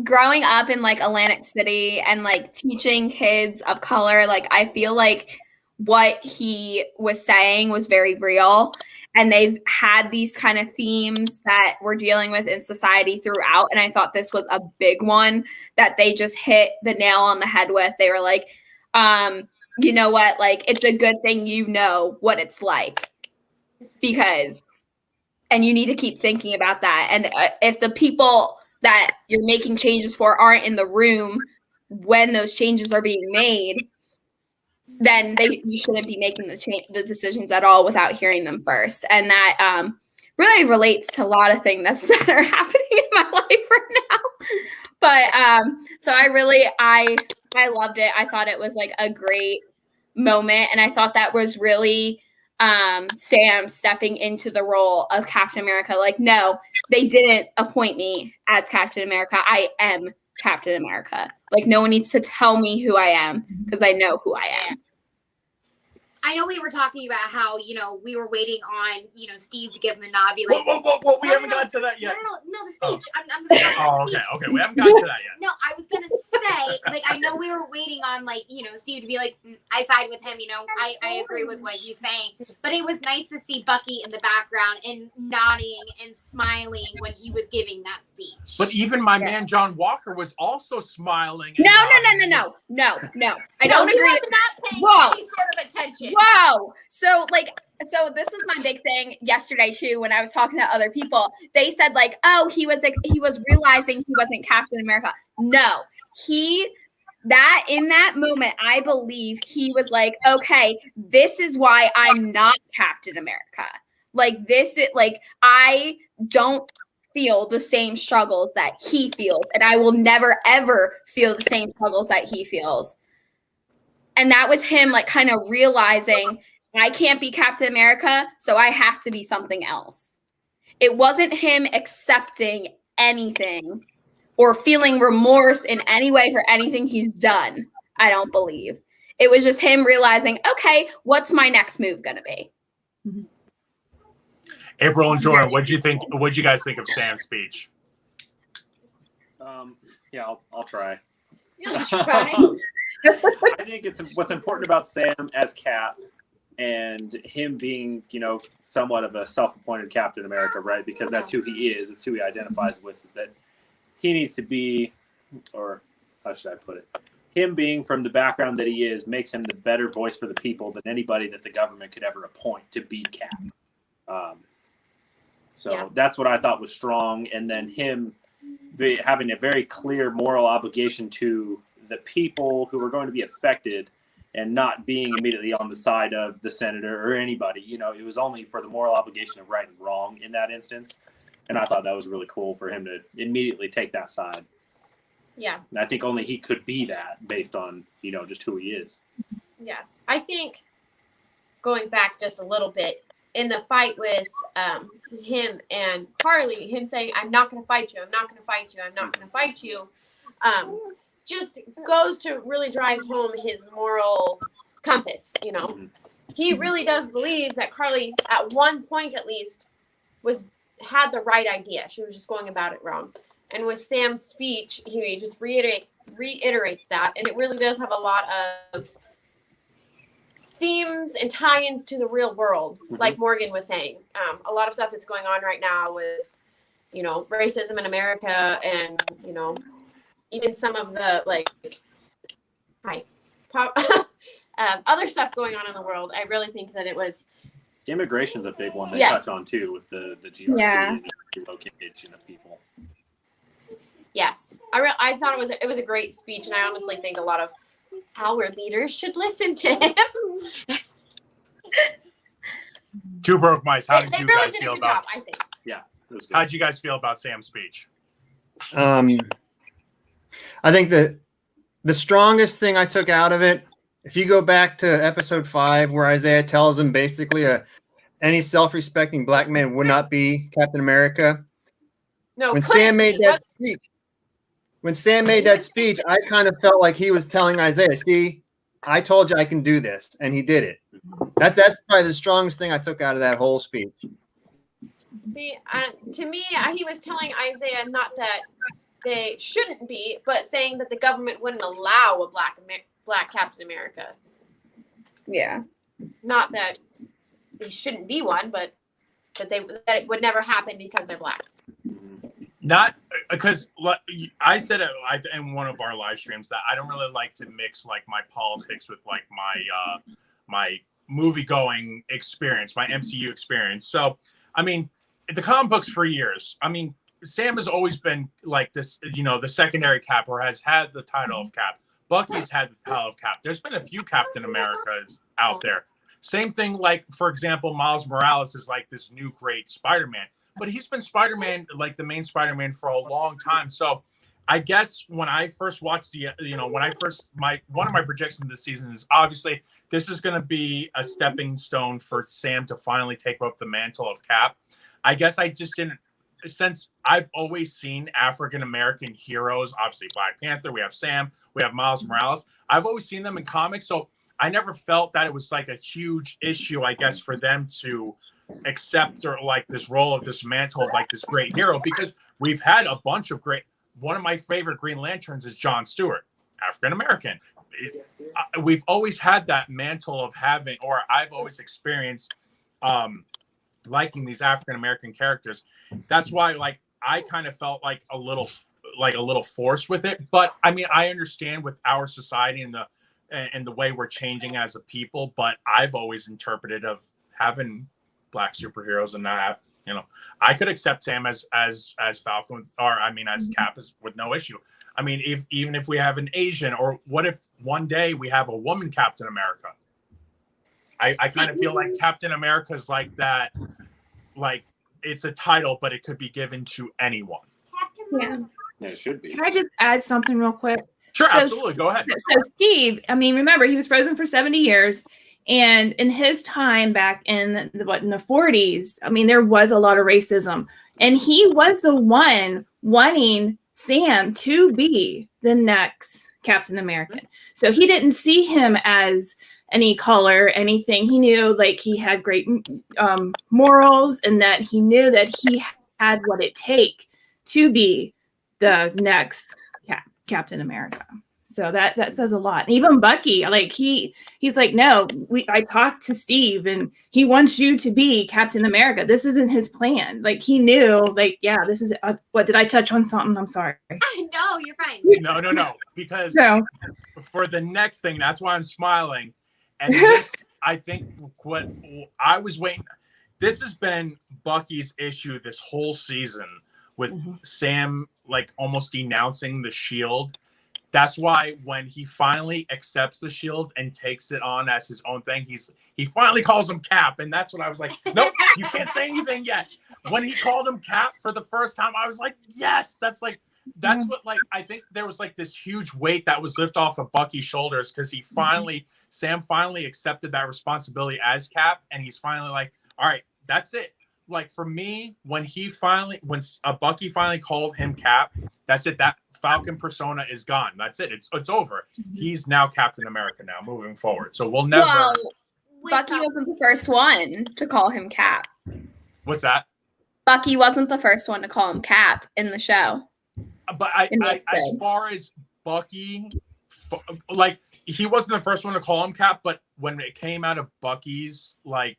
growing up in like Atlantic City and like teaching kids of color, like I feel like what he was saying was very real. And they've had these kind of themes that we're dealing with in society throughout. And I thought this was a big one that they just hit the nail on the head with. They were like, you know what? Like, it's a good thing you know what it's like, because, and you need to keep thinking about that. And if the people that you're making changes for aren't in the room when those changes are being made, then you shouldn't be making the decisions at all without hearing them first. And that really relates to a lot of things that are happening in my life right now. But so I loved it. I thought it was like a great moment, and I thought that was really Sam stepping into the role of Captain America. Like, no, they didn't appoint me as Captain America. I am Captain America. Like, no one needs to tell me who I am because I know who I am. I know we were talking about how, we were waiting on, Steve to give him the nod. Be like, whoa, we haven't gotten to that yet. No, the speech. Oh. I'm going to Okay, we haven't gotten to that yet. No, I was going to say, like, I know we were waiting on, like, Steve to be like, I side with him, I agree with what he's saying. But it was nice to see Bucky in the background and nodding and smiling when he was giving that speech. But even my man John Walker was also smiling. No. I don't agree. He was not paying any sort of attention. Whoa. So this is my big thing yesterday too. When I was talking to other people, they said like, oh, he was realizing he wasn't Captain America. No, in that moment, I believe he was like, okay, this is why I'm not Captain America. Like I don't feel the same struggles that he feels, and I will never ever feel the same struggles that he feels. And that was him like kind of realizing I can't be Captain America, so I have to be something else. It wasn't him accepting anything or feeling remorse in any way for anything he's done, I don't believe. It was just him realizing, okay, what's my next move going to be? April and Jordan, what'd you guys think of Sam's speech? Yeah, I'll try. You'll try. I think what's important about Sam as Cap and him being, somewhat of a self-appointed Captain America, right? Because that's who he is. It's who he identifies with, is that he needs to be, or how should I put it? Him being from the background that he is makes him the better voice for the people than anybody that the government could ever appoint to be Cap. That's what I thought was strong. And then him having a very clear moral obligation to the people who were going to be affected and not being immediately on the side of the senator or anybody. It was only for the moral obligation of right and wrong in that instance. And I thought that was really cool for him to immediately take that side. Yeah. And I think only he could be that based on, just who he is. Yeah. I think going back just a little bit, in the fight with him and Carly, him saying, I'm not going to fight you. I'm not going to fight you. I'm not going to fight you. Just goes to really drive home his moral compass. He really does believe that Carly, at one point at least, had the right idea. She was just going about it wrong. And with Sam's speech, he just reiterates that, and it really does have a lot of themes and tie-ins to the real world, like Morgan was saying. A lot of stuff that's going on right now with, racism in America, and even some of the other stuff going on in the world. I really think that it was. Immigration's a big one they touch on too with the GRC and the relocation of people. Yes, I thought it was a great speech, and I honestly think a lot of our leaders should listen to him. Two Broke Mice, how did you really guys did feel a good about? job, I think. Yeah, it was good. How did you guys feel about Sam's speech? I think that the strongest thing I took out of it, if you go back to episode 5, where Isaiah tells him basically any self-respecting black man would not be Captain America. No, when Sam made that speech, I kind of felt like he was telling Isaiah, see, I told you I can do this, and he did it. That's probably the strongest thing I took out of that whole speech. See, to me, he was telling Isaiah not that they shouldn't be, but saying that the government wouldn't allow a black Captain America. Yeah. Not that they shouldn't be one, but that it would never happen because they're black. Not because I said it in one of our live streams that I don't really like to mix like my politics with like my movie going experience, my MCU experience. So, I mean, the comic books for years, I mean, Sam has always been like this, the secondary Cap, or has had the title of Cap. Bucky's had the title of Cap. There's been a few Captain Americas out there. Same thing, like, for example, Miles Morales is like this new great Spider-Man, but he's been Spider-Man, like the main Spider-Man, for a long time. So I guess when I first watched one of my predictions this season is obviously this is going to be a stepping stone for Sam to finally take up the mantle of Cap. I guess I just didn't, since I've always seen African-American heroes, obviously Black Panther, we have Sam, we have Miles Morales. I've always seen them in comics. So I never felt that it was like a huge issue, I guess, for them to accept or like this role of this mantle of like this great hero, because we've had a bunch of great. One of my favorite Green Lanterns is John Stewart, African American. We've always had that mantle of having, or I've always experienced liking these African American characters. That's why, like, I kind of felt like a little forced with it. But I mean, I understand with our society and the way we're changing as a people, but I've always interpreted of having Black superheroes and not, I could accept Sam as Falcon, or I mean as Cap, is with no issue. I mean, even if we have an Asian, or what if one day we have a woman Captain America? I kind of feel like Captain America is like that, like it's a title, but it could be given to anyone. Yeah, it should be. Can I just add something real quick? Sure, absolutely. Go ahead. So Steve, I mean, remember, he was frozen for 70 years. And in his time back in the 40s, I mean, there was a lot of racism. And he was the one wanting Sam to be the next Captain American. So he didn't see him as any color, anything. He knew, like, he had great morals, and that he knew that he had what it take to be the next Captain America. So that says a lot. And even Bucky, like he's like, no, I talked to Steve and he wants you to be Captain America. This isn't his plan. Like he knew, like, yeah, this is what, did I touch on something? I'm sorry. No, you're fine. No. Because for the next thing, that's why I'm smiling. And this, I think what I was waiting, this has been Bucky's issue this whole season with Sam, like almost denouncing the shield. That's why when he finally accepts the shield and takes it on as his own thing, he finally calls him Cap. And that's what I was like, nope, you can't say anything yet. When he called him Cap for the first time, I was like, yes, that's what, like, I think there was like this huge weight that was lifted off of Bucky's shoulders, because Sam finally accepted that responsibility as Cap. And he's finally like, all right, that's it. Like for me, when Bucky finally called him Cap, that's it. That Falcon persona is gone. That's it. It's over. He's now Captain America now, moving forward. So we'll never. Well, Bucky wasn't the first one to call him Cap. What's that? Bucky wasn't the first one to call him Cap in the show. But as far as Bucky, like he wasn't the first one to call him Cap. But when it came out of Bucky's, like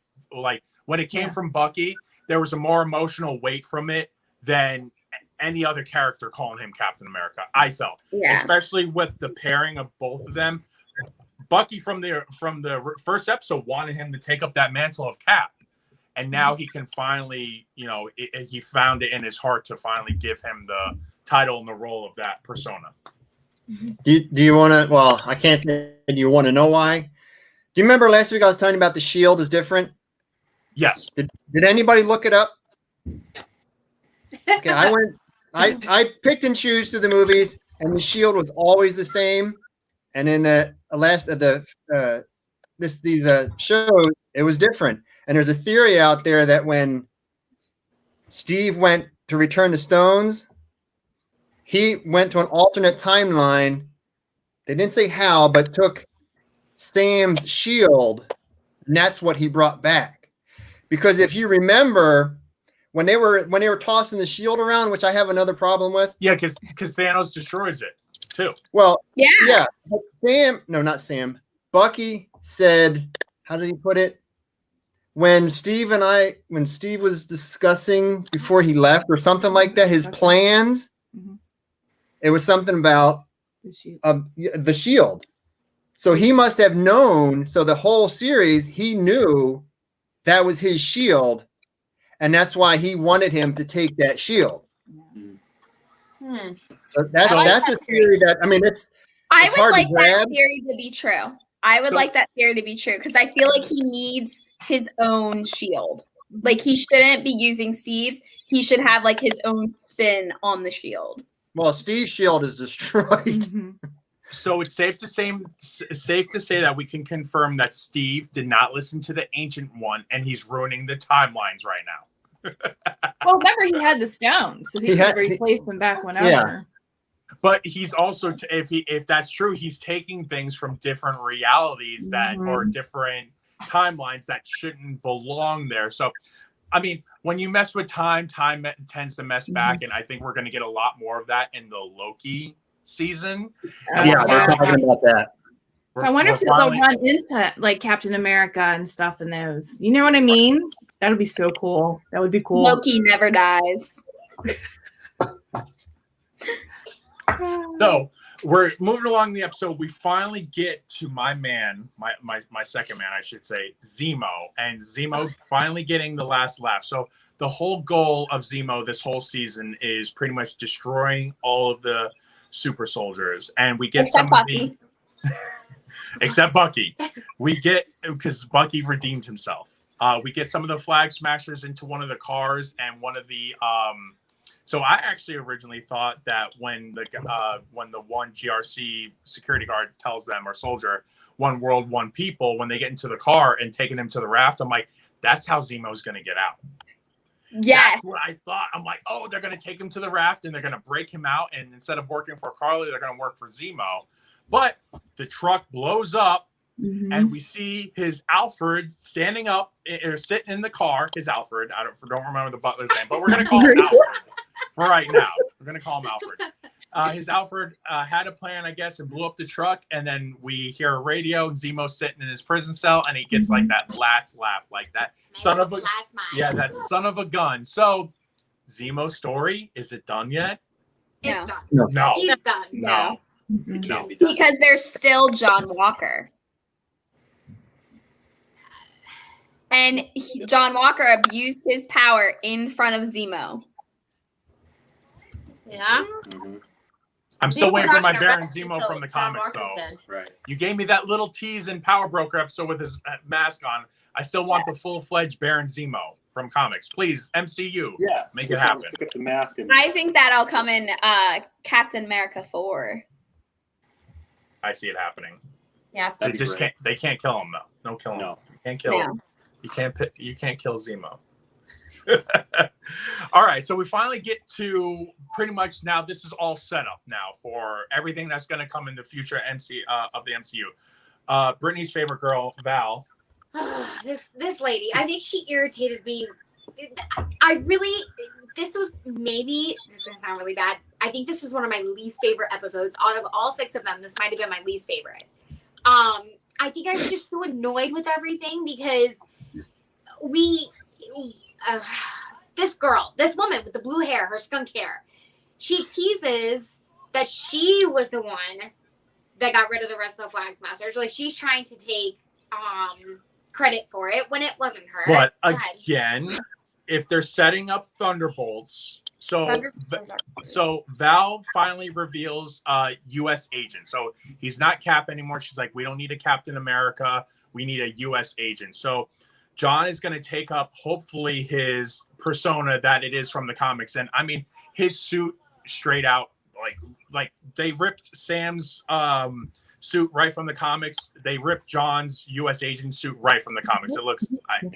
when it came from Bucky, there was a more emotional weight from it than any other character calling him Captain America. I felt, especially with the pairing of both of them. Bucky from the first episode wanted him to take up that mantle of Cap, and now he can finally, he found it in his heart to finally give him the title and the role of that persona. Do you want to? Well, I can't say. Do you want to know why? Do you remember last week I was telling you about the shield is different? Yes. Did anybody look it up? Okay, I picked and choose through the movies, and the shield was always the same. And in the last of these shows, it was different. And there's a theory out there that when Steve went to return the stones, he went to an alternate timeline. They didn't say how, but took Sam's shield, and that's what he brought back. Because if you remember, when they were tossing the shield around, which I have another problem with. Yeah, because Thanos destroys it too. Well, yeah. Not Sam. Bucky said, how did he put it? When Steve was discussing before he left or something like that, his plans, it was something about the shield. So he must have known. So the whole series, he knew that was his shield. And that's why he wanted him to take that shield. So that's a theory that I it's would hard to like that grab. theory to be true. I would like that theory to be true because I feel like he needs his own shield. Like he shouldn't be using Steve's. He should have like his own spin on the shield. Well, Steve's shield is destroyed. So it's safe to say that we can confirm that Steve did not listen to the Ancient One, and he's ruining the timelines right now. Well, remember he had the stones, so he could replace them back whenever. Yeah. But he's also, if that's true, he's taking things from different realities that or different timelines that shouldn't belong there. So, I mean, when you mess with time tends to mess back, and I think we're going to get a lot more of that in the Loki season. Yeah, they're talking about that. So I wonder if they'll run into like Captain America and stuff in those. You know what I mean? That would be so cool. That would be cool. Loki never dies. So we're moving along the episode. We finally get to my man, my second man, I should say, Zemo, and Zemo finally getting the last laugh. So the whole goal of Zemo this whole season is pretty much destroying all of the super soldiers, and we get except some of the except Bucky. We get, because Bucky redeemed himself. We get some of the flag smashers into one of the cars, and one of the so I actually originally thought that when the one GRC security guard tells them, or soldier, one world, one people, when they get into the car and taking him to the raft, I'm like, that's how Zemo's going to get out. Yes. That's what I thought. I'm like, oh, they're going to take him to the raft and they're going to break him out. And instead of working for Carly, they're going to work for Zemo. But the truck blows up and we see his Alfred standing up or sitting in the car. His Alfred. I don't remember the butler's name, but we're going to call him Alfred for right now. We're going to call him Alfred. His Alfred had a plan, I guess, and blew up the truck. And then we hear a radio, and Zemo's sitting in his prison cell, and he gets like that last laugh, like that son of a that son of a gun. So, Zemo's story, is it done yet? It's done. No, He's done. No, it can't be done. Because there's still John Walker. And John Walker abused his power in front of Zemo. Yeah. I'm still waiting for my Baron Zemo from the comics, though. Right. You gave me that little tease in Power Broker episode with his mask on. I still want the full-fledged Baron Zemo from comics. Please, MCU, make it happen. Pick up the mask and I think that'll come in Captain America 4. I see it happening. Yeah. They just can't. They can't kill him though. No killing him. You can't kill him. You can't kill Zemo. All right, so we finally get to pretty much now. This is all set up now for everything that's going to come in the future of the MCU. Brittany's favorite girl, Val. This lady, I think she irritated me. This was maybe, this is going to sound really bad. I think this was one of my least favorite episodes. Out of all 6 of them, this might have been my least favorite. I think I was just so annoyed with everything because this woman with the blue hair, her skunk hair, she teases that she was the one that got rid of the rest of the flag smashers. Like, she's trying to take credit for it when it wasn't her. But again, if they're setting up Thunderbolts, so Val finally reveals U.S. agent. So he's not Cap anymore. She's like, we don't need a Captain America. We need a U.S. agent. So John is going to take up, hopefully, his persona that it is from the comics. And I mean, his suit straight out, like they ripped Sam's suit right from the comics. They ripped John's U.S. agent suit right from the comics. It looks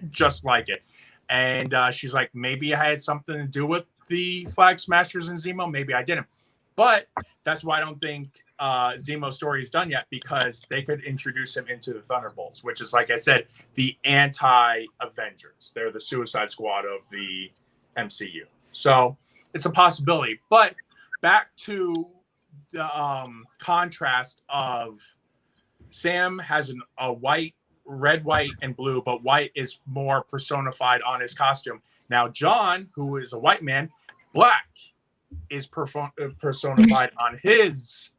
just like it. And she's like, maybe I had something to do with the Flag Smashers and Zemo. Maybe I didn't. But that's why I don't think Zemo's story is done yet, because they could introduce him into the Thunderbolts, which is, like I said, the anti-Avengers. They're the Suicide Squad of the MCU. So it's a possibility. But back to the contrast of Sam has a white, red, white, and blue, but white is more personified on his costume. Now, John, who is a white man, black is personified on his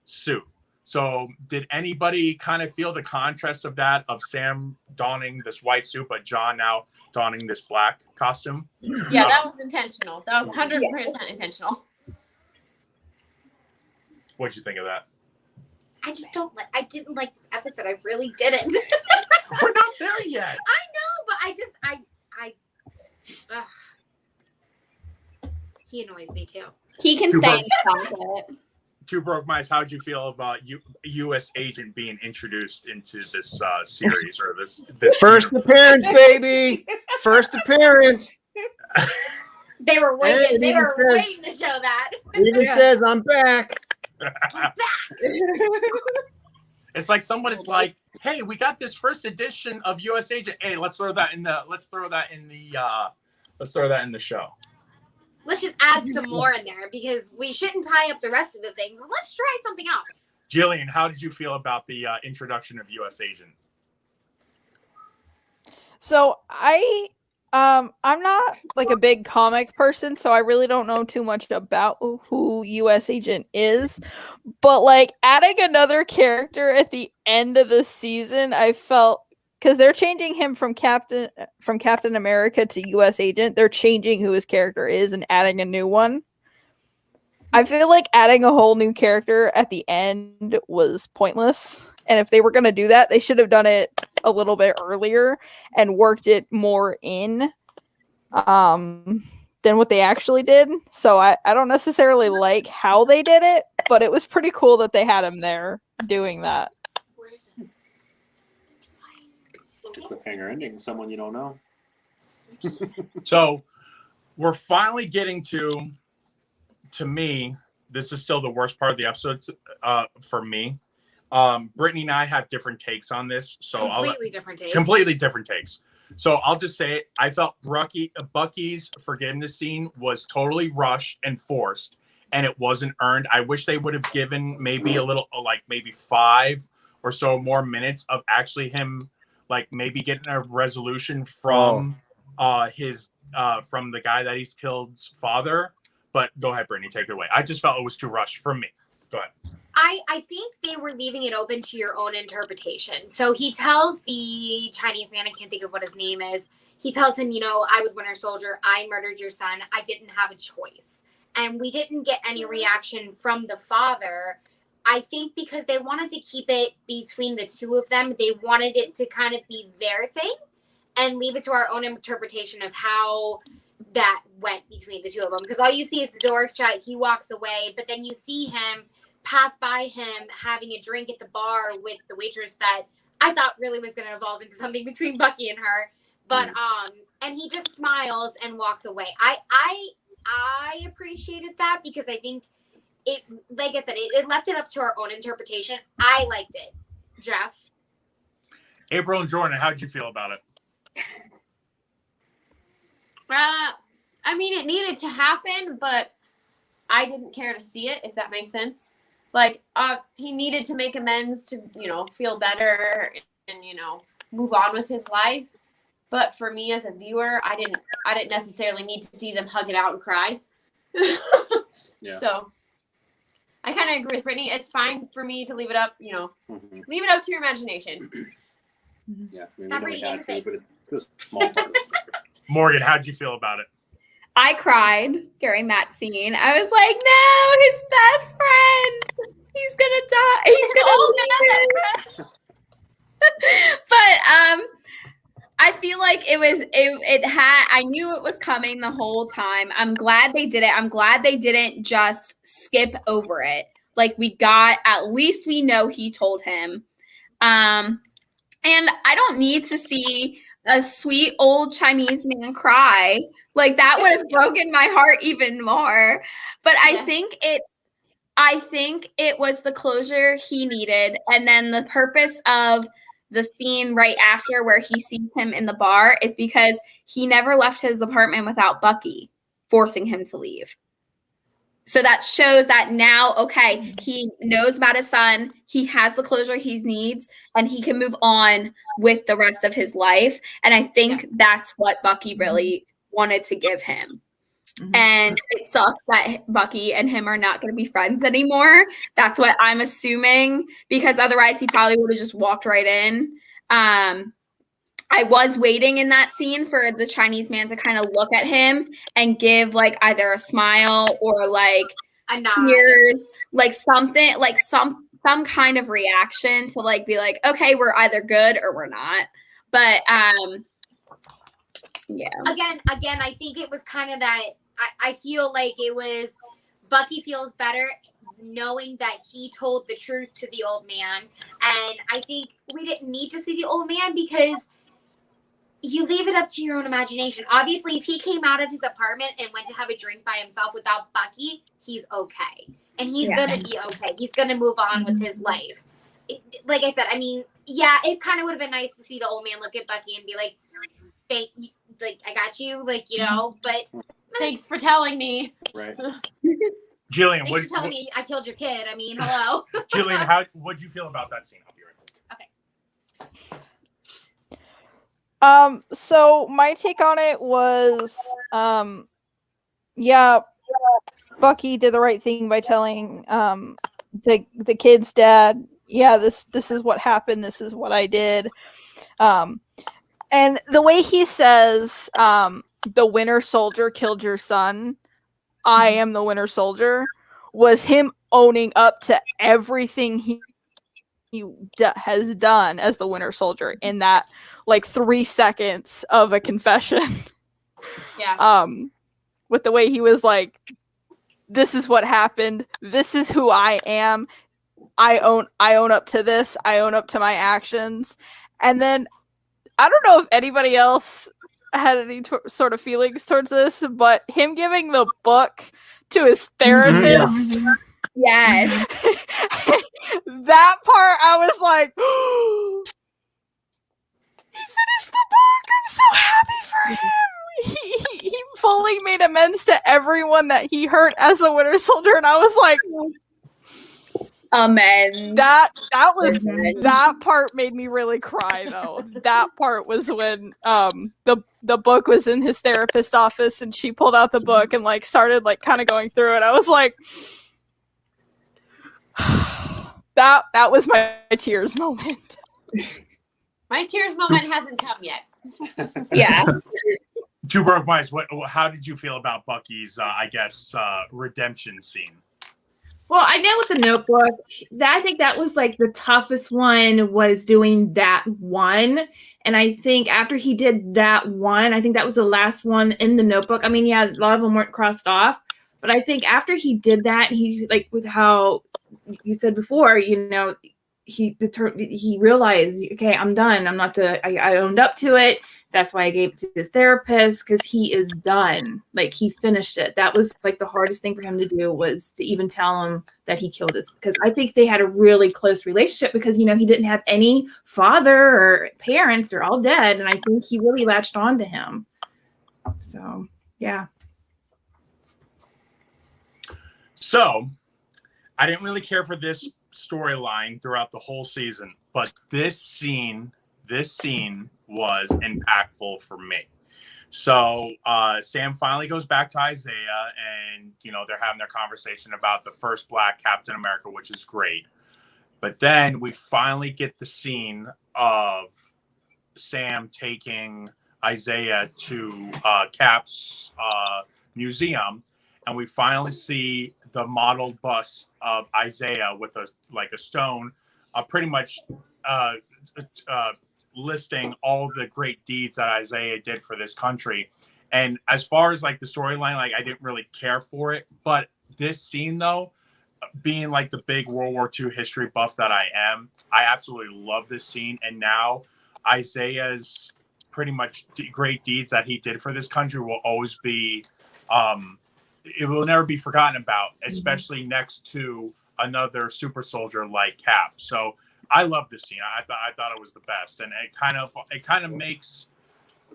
suit. So did anybody kind of feel the contrast of that, of Sam donning this white suit, but John now donning this black costume? Yeah, that was intentional. That was 100% intentional. What'd you think of that? I just don't like. I didn't like this episode. I really didn't. We're not there yet. I know, but he annoys me too. He can stay in the closet. Two Broke Mice, how'd you feel about U.S. agent being introduced into this series or this First appearance, baby. First appearance. They were waiting. And They were says- waiting to show that. It even says, I'm back. It's like somebody's like, "Hey, we got this first edition of U.S. Agent. Hey, let's throw that in the show." Let's just add some more in there because we shouldn't tie up the rest of the things. Let's try something else. Jillian, how did you feel about the introduction of U.S. Agent? So I'm not like a big comic person, so I really don't know too much about who U.S. Agent is. But like adding another character at the end of the season, I felt, because they're changing him from Captain America to U.S. Agent. They're changing who his character is and adding a new one. I feel like adding a whole new character at the end was pointless. And if they were going to do that, they should have done it a little bit earlier and worked it more in than what they actually did. So I don't necessarily like how they did it, but it was pretty cool that they had him there doing that. The cliffhanger ending, someone you don't know. So we're finally getting to me, this is still the worst part of the episode for me. Brittany and I have different takes on this. So completely different takes. So I'll just say it. I felt Bucky's forgiveness scene was totally rushed and forced, and it wasn't earned. I wish they would have given maybe a little, like maybe 5 or so more minutes of actually him, like maybe getting a resolution from from the guy that he's killed's father. But go ahead, Brittany, take it away. I just felt it was too rushed for me. Go ahead. I think they were leaving it open to your own interpretation. So he tells the Chinese man, I can't think of what his name is. He tells him, I was Winter Soldier. I murdered your son. I didn't have a choice. And we didn't get any reaction from the father. I think because they wanted to keep it between the two of them. They wanted it to kind of be their thing and leave it to our own interpretation of how that went between the two of them. Because all you see is the door shut. He walks away. But then you see him pass by him having a drink at the bar with the waitress that I thought really was going to evolve into something between Bucky and her. But and he just smiles and walks away. I appreciated that because I think it, like I said, it left it up to our own interpretation. I liked it. Jeff? April and Jordan, how'd you feel about it? I mean, it needed to happen, but I didn't care to see it, if that makes sense. Like, he needed to make amends to, feel better and, move on with his life. But for me as a viewer, I didn't necessarily need to see them hug it out and cry. Yeah. So I kind of agree with Brittany. It's fine for me to leave it up, leave it up to your imagination. Yeah. Stop reading in the face. But it's a small part of the story. Morgan, how'd you feel about it? I cried during that scene. I was like, no, his best friend. He's gonna die. He's gonna leave. But I feel like I knew it was coming the whole time. I'm glad they did it. I'm glad they didn't just skip over it. Like at least we know he told him. And I don't need to see a sweet old Chinese man cry. Like that would have broken my heart even more. But I think it was the closure he needed. And then the purpose of the scene right after where he sees him in the bar is because he never left his apartment without Bucky forcing him to leave. So that shows that now, okay, he knows about his son. He has the closure he needs, and he can move on with the rest of his life. And I think that's what Bucky really wanted to give him. And it sucks that Bucky and him are not going to be friends anymore. That's what I'm assuming, because otherwise he probably would have just walked right in. I was waiting in that scene for the Chinese man to kind of look at him and give like either a smile or like A nod. tears, like something, like some kind of reaction to like be like, okay, we're either good or we're not. But yeah. Again, I think it was kind of that. I feel like it was Bucky feels better knowing that he told the truth to the old man, and I think we didn't need to see the old man because you leave it up to your own imagination. Obviously, if he came out of his apartment and went to have a drink by himself without Bucky, he's okay, and he's gonna be okay. He's gonna move on with his life. Like I said, I mean, yeah, it kind of would have been nice to see the old man look at Bucky and be like, "Thank you, like I got you," like you know, but. Thanks for telling me. Right. Jillian, Thanks for telling me I killed your kid. I mean, hello. Jillian, what'd you feel about that scene? I'll be right back. So my take on it was, yeah, Bucky did the right thing by telling the kid's dad, yeah, this is what happened, this is what I did. And the way he says, the Winter Soldier killed your son, I am the Winter Soldier, was him owning up to everything he has done as the Winter Soldier in that like 3 seconds of a confession. Yeah. With the way he was like, this is what happened, this is who I am, I own up to this, I own up to my actions. And then I don't know if anybody else had any sort of feelings towards this, but him giving the book to his therapist. Yes. That part, I was like, he finished the book. I'm so happy for him. He fully made amends to everyone that he hurt as the Winter Soldier, and I was like, amen. That part made me really cry though. That part was when the book was in his therapist's office and she pulled out the book and like started like kind of going through it. I was like, that was my tears moment. My tears moment hasn't come yet. Yeah. Two Broke Mice, how did you feel about Bucky's redemption scene? Well, I know with the Notebook, I think that was like the toughest one, was doing that one. And I think after he did that one, I think that was the last one in the Notebook. I mean, yeah, a lot of them weren't crossed off, but I think after he did that, he, like with how you said before, you know, he realized, okay, I'm done. I owned up to it. That's why I gave it to his therapist, because he is done. Like, he finished it. That was like the hardest thing for him to do, was to even tell him that he killed his, because I think they had a really close relationship, because, you know, he didn't have any father or parents. They're all dead. And I think he really latched on to him. So, yeah. So, I didn't really care for this storyline throughout the whole season, but this scene was impactful for me. So Sam finally goes back to Isaiah, and you know, they're having their conversation about the first Black Captain America, which is great. But then we finally get the scene of Sam taking Isaiah to Cap's museum, and we finally see the modeled bust of Isaiah with a stone, pretty much listing all the great deeds that Isaiah did for this country. And as far as like the storyline, like I didn't really care for it, but this scene though, being like the big World War II history buff that I am, I absolutely love this scene. And now Isaiah's pretty much great deeds that he did for this country will always be, it will never be forgotten about, especially next to another super soldier like Cap. So I love this scene. I thought it was the best, and it kind of makes,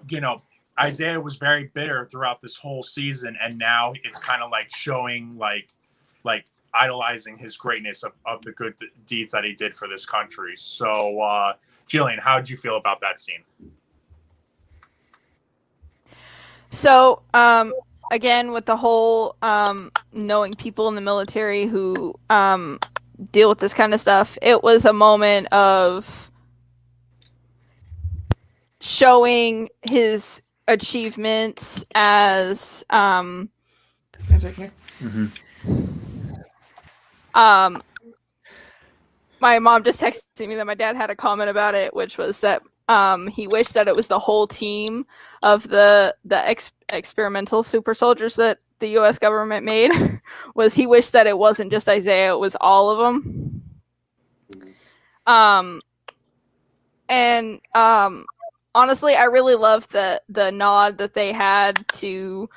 you know, Isaiah was very bitter throughout this whole season, and now it's kind of like showing like idolizing his greatness of the good deeds that he did for this country. So, Jillian, how did you feel about that scene? So, again, with the whole knowing people in the military who deal with this kind of stuff, it was a moment of showing his achievements as Mhm. my mom just texted me that my dad had a comment about it, which was that he wished that it was the whole team of the experimental super soldiers that the U.S. government made. He wished that it wasn't just Isaiah, it was all of them. Honestly, I really love the nod that they had to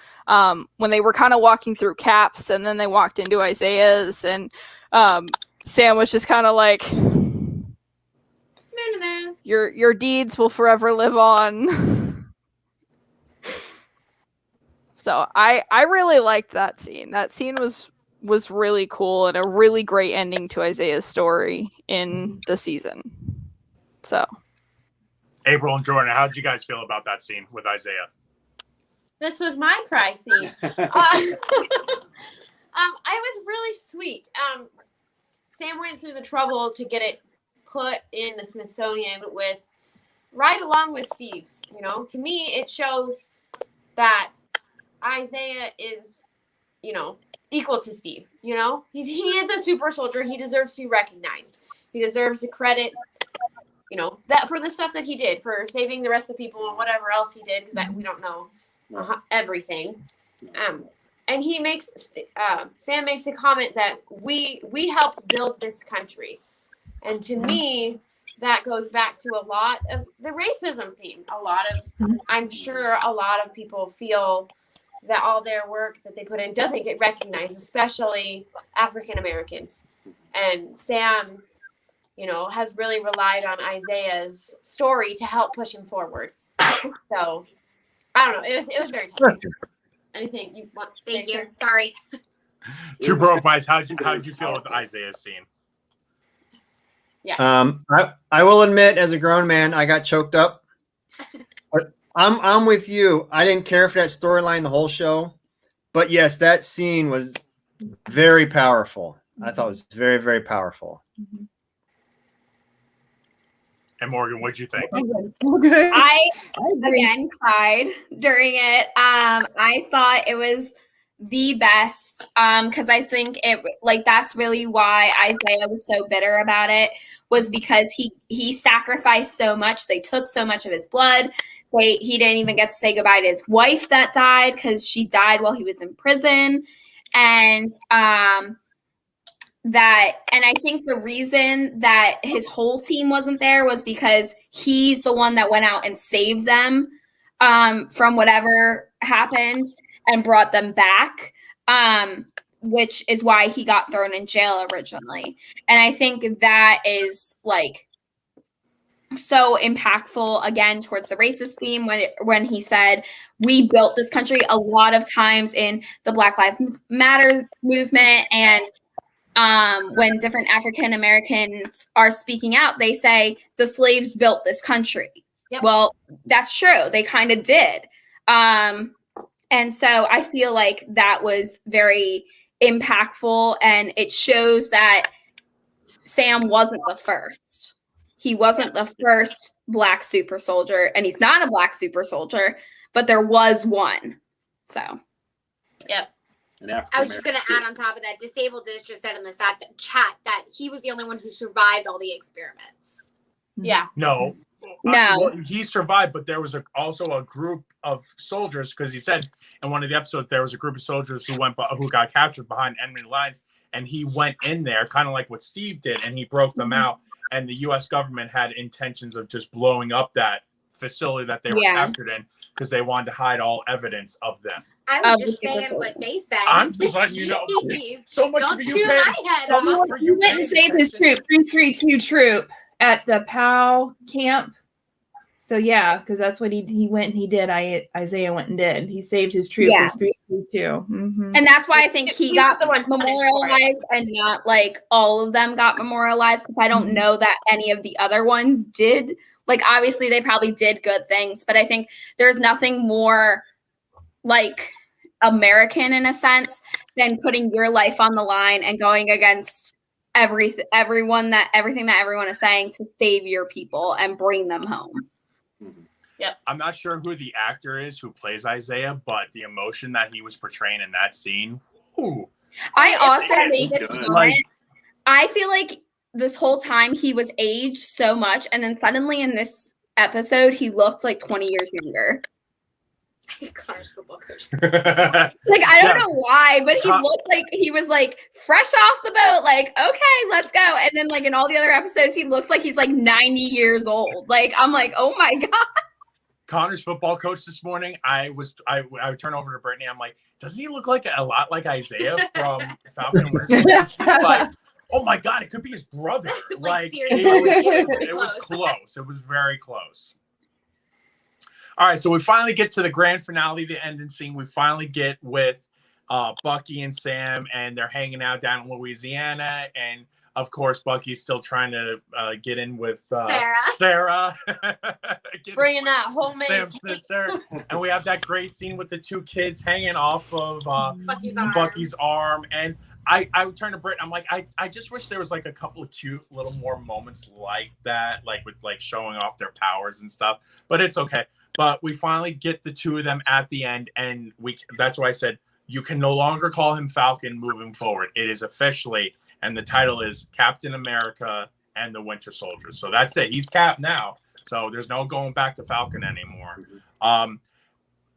when they were kind of walking through Cap's, and then they walked into Isaiah's, and Sam was just kind of like, your deeds will forever live on. So I really liked that scene. That scene was really cool and a really great ending to Isaiah's story in the season. So April and Jordan, how did you guys feel about that scene with Isaiah? This was my cry scene. I was really sweet. Sam went through the trouble to get it put in the Smithsonian with right along with Steve's. You know, to me, it shows that Isaiah is, you know, equal to Steve. You know, he is a super soldier. He deserves to be recognized. He deserves the credit. You know, that for the stuff that he did, for saving the rest of the people and whatever else he did, because we don't know everything. And he makes Sam makes a comment that we helped build this country, and to me, that goes back to a lot of the racism theme. I'm sure a lot of people feel that all their work that they put in doesn't get recognized, especially African Americans. And Sam, you know, has really relied on Isaiah's story to help push him forward. So, I don't know. It was very touching. Anything you want to say? Thank you. Sorry. Two broke mice. How did you feel with Isaiah's scene? Yeah. I will admit, as a grown man, I got choked up. But I'm with you. I didn't care for that storyline the whole show, but yes, that scene was very powerful. I thought it was very, very powerful. And Morgan, what'd you think? I again cried during it. I thought it was the best because I think it that's really why Isaiah was so bitter about it, was because he sacrificed so much. They took so much of his blood. He didn't even get to say goodbye to his wife that died because she died while he was in prison, and I think the reason that his whole team wasn't there was because he's the one that went out and saved them from whatever happened and brought them back, which is why he got thrown in jail originally. And I think that is so impactful again towards the racist theme when he said we built this country. A lot of times in the Black Lives Matter movement and when different African Americans are speaking out, they say the slaves built this country. Yep. Well, that's true. They kind of did. And so I feel like that was very impactful, and it shows that Sam wasn't the first. He wasn't the first Black super soldier, and he's not a Black super soldier, but there was one. So, yep. I was just going to add on top of that, Disableddisventures just said in the chat that he was the only one who survived all the experiments. Yeah. No. Well, he survived, but there was also a group of soldiers, because he said in one of the episodes there was a group of soldiers who got captured behind enemy lines, and he went in there, kind of like what Steve did, and he broke them out. And the U.S. government had intentions of just blowing up that facility that they were captured in because they wanted to hide all evidence of them. I was just saying what they said. I'm just letting you know. So much Don't for shoot you, my head off. He went and saved his troop, 332 troop at the POW camp. So yeah, because that's what he went and he did. Isaiah went and did. He saved his troop. Yeah. 332. Mm-hmm. And that's why I think he got the one memorialized and not all of them got memorialized, because I don't know that any of the other ones did. Obviously they probably did good things, but I think there's nothing more American in a sense than putting your life on the line and going against everything that everyone is saying to save your people and bring them home. Yep. I'm not sure who the actor is who plays Isaiah, but the emotion that he was portraying in that scene. Whew, I also it made was this good. comment. I feel like this whole time he was aged so much, and then suddenly in this episode he looked like 20 years younger. Connor's football coach. Like I don't know why, but he looked like he was like fresh off the boat, like, okay, let's go. And then like in all the other episodes, he looks like he's like 90 years old. Like I'm like, oh my God. Connor's football coach this morning, I would turn over to Brittany. I'm like, doesn't he look like a lot like Isaiah from Falcon and Winter Soldier? She's like, oh my God, it could be his brother. Like it was close. It was very close. All right, so we finally get to the grand finale, the ending scene. We finally get with Bucky and Sam, and they're hanging out down in Louisiana. And of course, Bucky's still trying to get in with Sarah. Bringing that homemade Sam's sister. And we have that great scene with the two kids hanging off of Bucky's arm. And I would turn to Britt. I'm like, I just wish there was like a couple of cute little more moments like that, like with like showing off their powers and stuff. But it's okay. But we finally get the two of them at the end, and that's why I said you can no longer call him Falcon moving forward. It is officially, and the title is Captain America and the Winter Soldier. So that's it. He's Cap now. So there's no going back to Falcon anymore.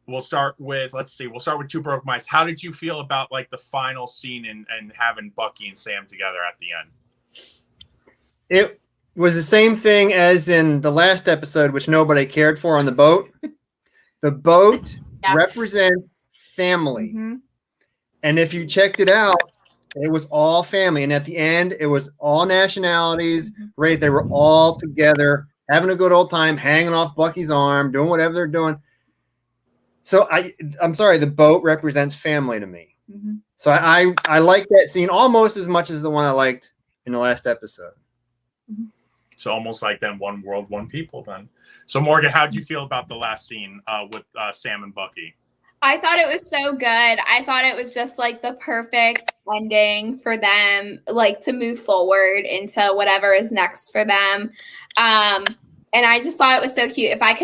We'll start with Two Broke Mice. How did you feel about like the final scene and having Bucky and Sam together at the end? It was the same thing as in the last episode, which nobody cared for on the boat. The boat represents family. Mm-hmm. And if you checked it out, it was all family. And at the end, it was all nationalities, right? They were all together, having a good old time, hanging off Bucky's arm, doing whatever they're doing. So I'm sorry, the boat represents family to me. Mm-hmm. So I like that scene almost as much as the one I liked in the last episode. Mm-hmm. So almost like then one world, one people then. So Morgan, how did you feel about the last scene with Sam and Bucky? I thought it was so good. I thought it was just like the perfect ending for them, like to move forward into whatever is next for them. And I just thought it was so cute. If I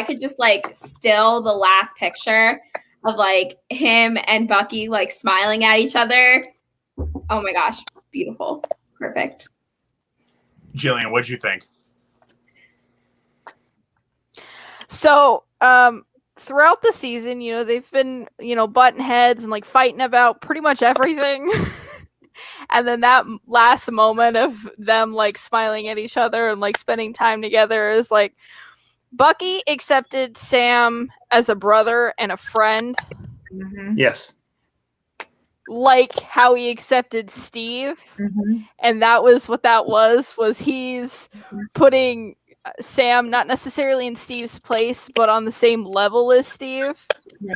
could just like still the last picture of like him and Bucky like smiling at each other. Oh my gosh, beautiful. Perfect. Jillian, what'd you think? So, throughout the season, they've been, butting heads and like fighting about pretty much everything. And then that last moment of them like smiling at each other and like spending time together is like Bucky accepted Sam as a brother and a friend. Mm-hmm. Yes. Like how he accepted Steve. Mm-hmm. And that was what that was he's putting Sam not necessarily in Steve's place, but on the same level as Steve. Yeah.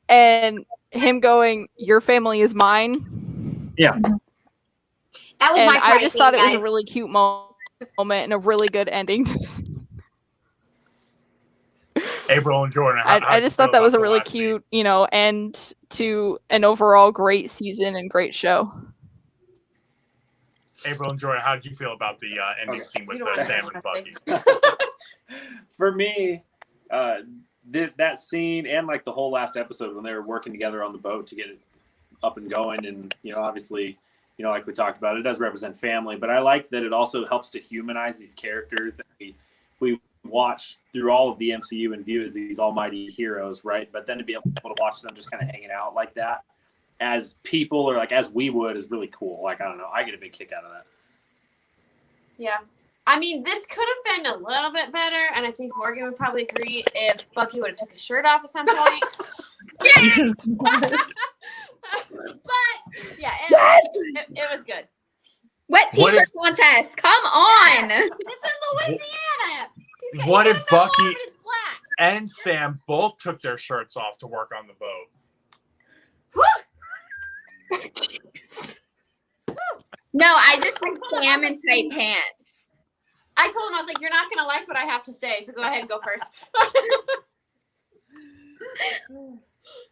And him going, your family is mine. Yeah. That was And my I just thought it was guys. a really cute moment and a really good ending. April and Jordan. I just thought that was a really cute, end to an overall great season and great show. April and Jordan, how did you feel about the ending scene with Sam and Bucky? For me, that scene and like the whole last episode when they were working together on the boat to get it up and going, and obviously, like we talked about, it does represent family, but I like that it also helps to humanize these characters that we watch through all of the MCU and view as these almighty heroes, right? But then to be able to watch them just kind of hanging out like that as people or like as we would is really cool. Like, I don't know, I get a big kick out of that. Yeah. I mean, this could have been a little bit better, and I think Morgan would probably agree if Bucky would have took his shirt off at some point. But yeah, it was good. Wet t-shirt contest. Come on. It's in Louisiana. What if Bucky and it's black? and Sam both took their shirts off to work on the boat? No, I just like Sam in tight pants. I told him, I was like, you're not going to like what I have to say, so go ahead and go first.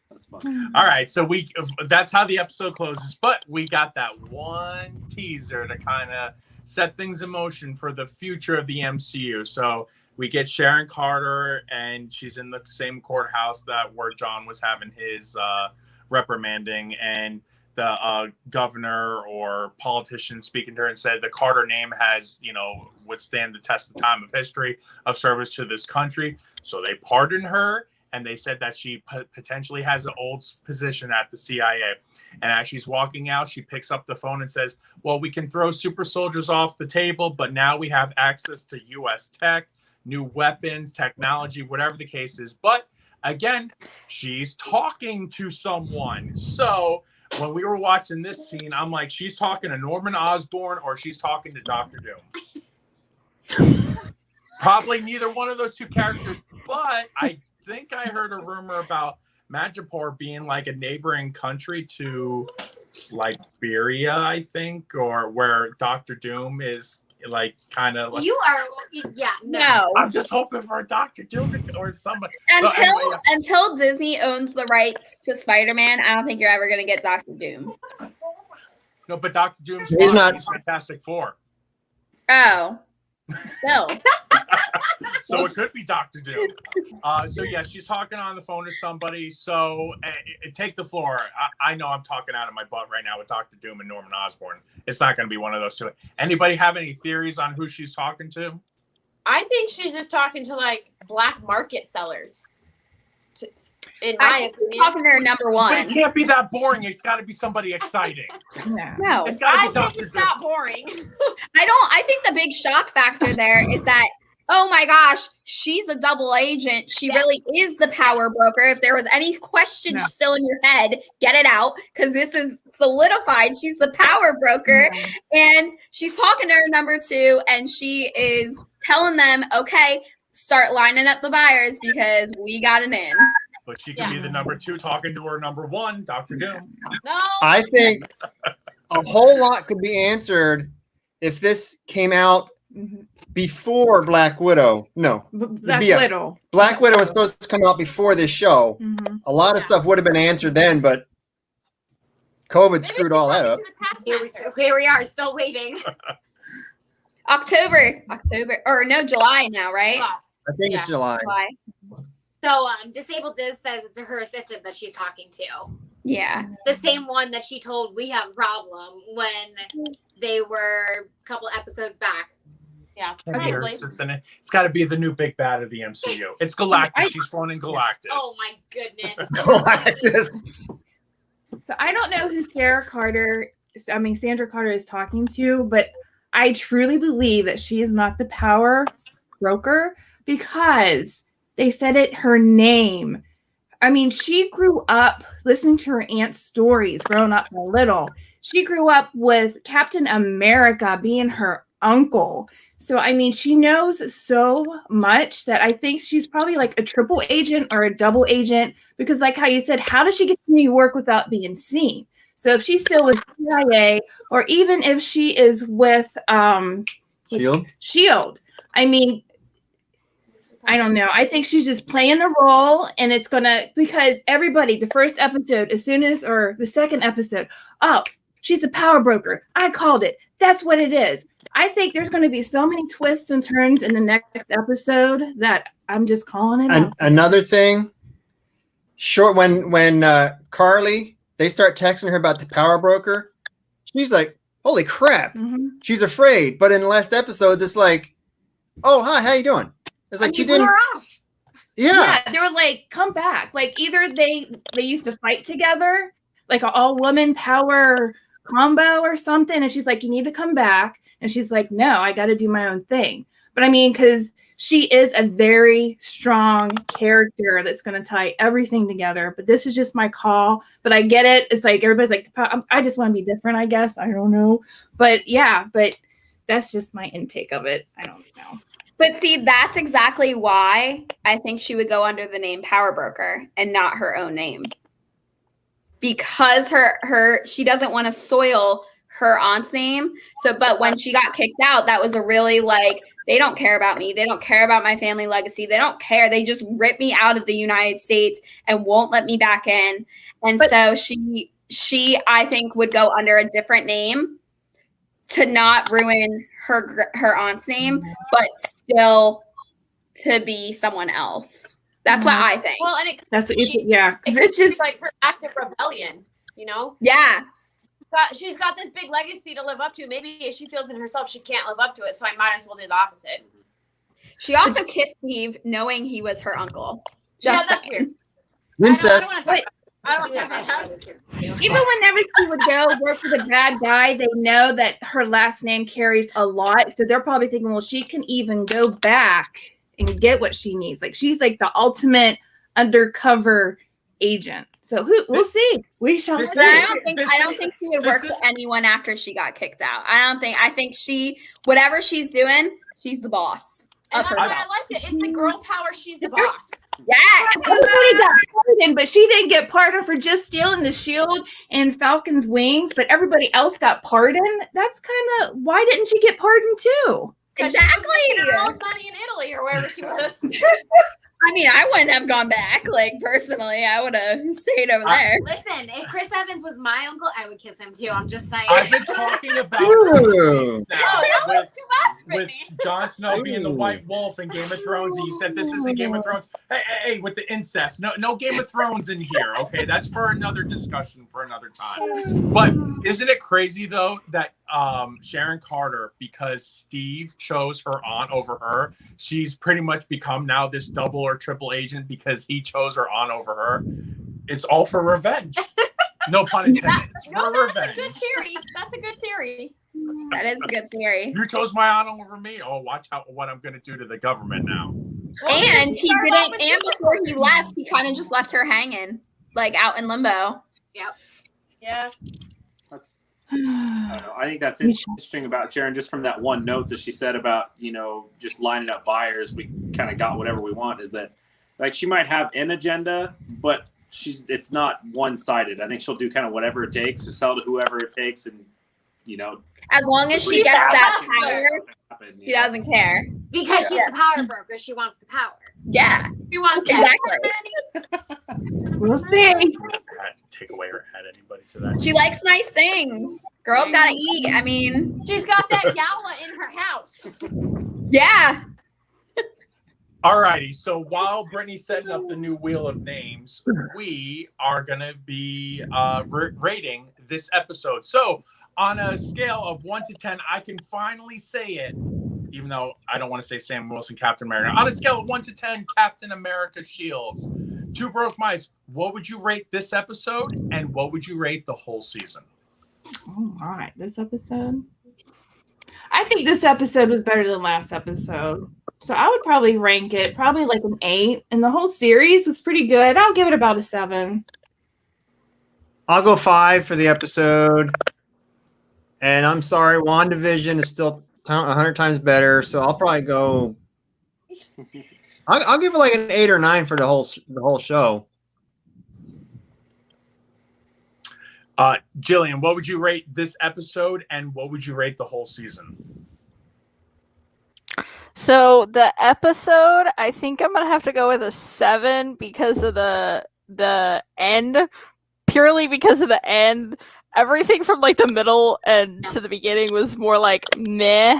That's fun. All right, so that's how the episode closes, but we got that one teaser to kind of set things in motion for the future of the MCU. So we get Sharon Carter, and she's in the same courthouse where John was having his reprimanding, and the governor or politician speaking to her and said the Carter name has, withstand the test of time of history of service to this country. So they pardoned her, and they said that she potentially has an old position at the CIA. And as she's walking out, she picks up the phone and says, well, we can throw super soldiers off the table, but now we have access to U.S. tech, new weapons, technology, whatever the case is. But again, she's talking to someone. So when we were watching this scene, I'm like, she's talking to Norman Osborn or she's talking to Dr. Doom. Probably neither one of those two characters, but I think I heard a rumor about Madripoor being like a neighboring country to Liberia, I think, or where Dr. Doom is kind of like. You are, no. I'm just hoping for a Dr. Doom or somebody. Until Disney owns the rights to Spider-Man, I don't think you're ever going to get Dr. Doom. No, but Dr. Doom's He's not. He's Fantastic Four. Oh. No. So it could be Dr. Doom. So yeah, she's talking on the phone to somebody. So take the floor. I know I'm talking out of my butt right now with Dr. Doom and Norman Osborn. It's not going to be one of those two. Anybody have any theories on who she's talking to? I think she's just talking to black market sellers. In my opinion, talking to her number one. But it can't be that boring. It's got to be somebody exciting. No, it's got to be I think it's not boring. I think the big shock factor there is that, oh my gosh, she's a double agent. She really is the power broker. If there was any question still in your head, get it out, because this is solidified. She's the power broker. And she's talking to her number two, and she is telling them, okay, start lining up the buyers because we got an in. But she could be the number two talking to her number one, Dr. Doom. No. I think a whole lot could be answered if this came out before Black Widow. No. Black Widow. Black Widow was supposed to come out before this show. A lot of stuff would have been answered then, but COVID screwed all that up. Here we are, still waiting. October, or no, July now, right? I think it's July. So, Disabled Diz says it's her assistant that she's talking to. Yeah. The same one that she told we have a problem when they were a couple episodes back. Yeah. Probably. It's got to be the new big bad of the MCU. It's Galactus. She's flown in Galactus. Oh my goodness. Galactus. So I don't know who Sandra Carter is talking to, but I truly believe that she is not the power broker because they said her name. I mean, she grew up listening to her aunt's stories growing up little. She grew up with Captain America being her uncle. So, I mean, she knows so much that I think she's probably like a triple agent or a double agent because like how you said, how does she get to New York without being seen? So if she's still with CIA or even if she is with Shield, I mean, I don't know. I think she's just playing the role and it's because everybody, the first episode, or the second episode, oh, she's a power broker. I called it. That's what it is. I think there's going to be so many twists and turns in the next episode that I'm just calling it. Another thing, when Carly, they start texting her about the power broker, she's like, holy crap. She's afraid. But in the last episodes, it's like, oh, hi, how you doing? It's like she didn't. Blew her off. Yeah, they were like, come back. Like either they used to fight together, like an all-woman power combo or something. And she's like, you need to come back. And she's like, no, I got to do my own thing. But I mean, because she is a very strong character that's going to tie everything together. But this is just my call. But I get it. It's like everybody's like, I just want to be different, I guess. I don't know. But yeah, but that's just my intake of it. I don't know. But see, that's exactly why I think she would go under the name Power Broker and not her own name. Because she doesn't want to soil her aunt's name. So, but when she got kicked out, that was a really like, they don't care about me. They don't care about my family legacy. They don't care. They just rip me out of the United States and won't let me back in. And so she, I think, would go under a different name to not ruin her aunt's name, but still to be someone else. That's what I think. Well, and That's what it's just like her act of rebellion, you know? Yeah. She's got this big legacy to live up to. Maybe if she feels in herself she can't live up to it, so I might as well do the opposite. She also kissed Steve knowing he was her uncle. That's weird. Incest. I don't want to talk about how. Even whenever she would go work for the bad guy, they know that her last name carries a lot. So they're probably thinking, well, she can even go back and get what she needs. Like she's like the ultimate undercover agent. So we'll see. We shall see. I don't think she would work for anyone after she got kicked out. I think she, whatever she's doing, she's the boss. And I like it. It's a girl power. She's the boss. Yes. Everybody got pardoned, but she didn't get pardoned for just stealing the shield and Falcon's wings, but everybody else got pardoned. That's kind of, why didn't she get pardoned too? Exactly. She was her own money in Italy or wherever she was. I mean, I wouldn't have gone back. Like, personally, I would have stayed over there. Listen, if Chris Evans was my uncle, I would kiss him too. I'm just saying. I've been talking about Ooh. That was too much, with Brittany. Jon Snow being the White Wolf in Game of Thrones, and you said this isn't Game of Thrones. Hey, with the incest, no Game of Thrones in here. Okay, that's for another discussion for another time. But isn't it crazy though that Sharon Carter, because Steve chose her aunt over her, she's pretty much become now this double or triple agent because he chose her aunt over her. It's all for revenge. No pun intended. It's for revenge. That's a good theory. That's a good theory. That is a good theory. You chose my aunt over me. Oh, watch out what I'm going to do to the government now. And he didn't. And before he left, he kind of just left her hanging, like out in limbo. Yep. Yeah. That's. I don't know. I think that's interesting about Sharon, just from that one note that she said about, just lining up buyers. We kind of got whatever we want. Is that like she might have an agenda, but it's not one-sided. I think she'll do kind of whatever it takes to sell to whoever it takes, and as long as she gets that power, she doesn't care. Because she's the power broker. She wants the power. Yeah. She wants Exactly. We'll see. Take away her head, anybody to that. She likes nice things. Girls gotta eat. I mean, she's got that Yala in her house. Yeah. Alrighty, so while Brittany's setting up the new wheel of names, we are gonna be rating this episode. So on a scale of 1 to 10, I can finally say it, even though I don't want to say Sam Wilson, Captain America. On a scale of 1 to 10, Captain America shields. Two Broke Mice, what would you rate this episode, and what would you rate the whole season? Oh my, this episode. I think this episode was better than last episode. So I would probably rank it probably like an 8. And the whole series was pretty good. I'll give it about a 7. I'll go 5 for the episode. And I'm sorry, WandaVision is still 100 times better. So I'll probably go. I'll give it like an 8 or 9 for the whole show. Jillian, what would you rate this episode, and what would you rate the whole season? So the episode, I think I'm gonna have to go with a 7 because of the end. Purely because of the end. Everything from like the middle and to the beginning was more like meh.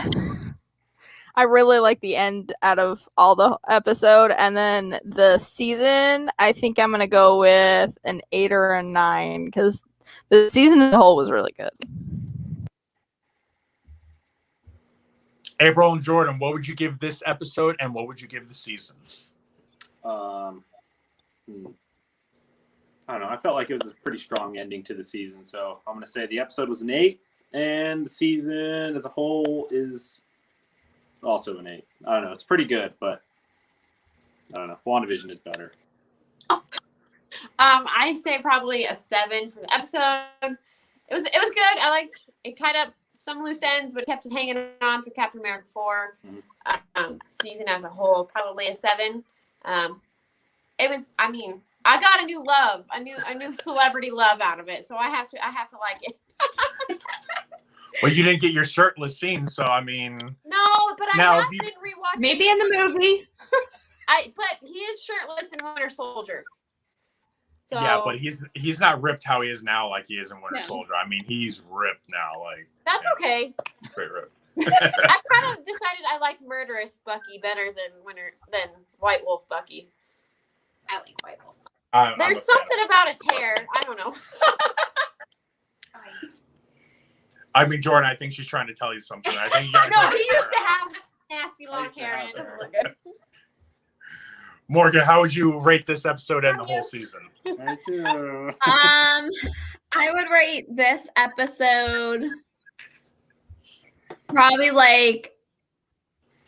I really like the end out of all the episode, and then the season, I think I'm gonna go with an 8 or a 9 because the season as a whole was really good. April and Jordan, what would you give this episode, and what would you give the season? I don't know. I felt like it was a pretty strong ending to the season, so I'm going to say the episode was an 8, and the season as a whole is also an 8. I don't know. It's pretty good, but I don't know. WandaVision is better. I'd say probably a 7 for the episode. It was good. I liked it. Tied up some loose ends, but kept us hanging on for Captain America 4. Season as a whole, probably a 7. It was. I mean, I got a new love, a new celebrity love out of it, so I have to like it. Well, you didn't get your shirtless scene, so I mean. No, but I Now, have if you- been rewatching. Maybe in the movie. But he is shirtless in Winter Soldier. So Yeah, but he's not ripped how he is now, like he is in Winter No. Soldier. I mean, he's ripped now, like that's yeah, okay. straight ripped. I kind of decided I like murderous Bucky better than White Wolf Bucky. I like White Wolf. I'm a There's fan. something about his hair. I don't know. I mean, Jordan, I think she's trying to tell you something. I think you got No, he used to have nasty I long used to hair have and it doesn't hair. look good. Morgan, how would you rate this episode and the whole season? I do. I would rate this episode probably like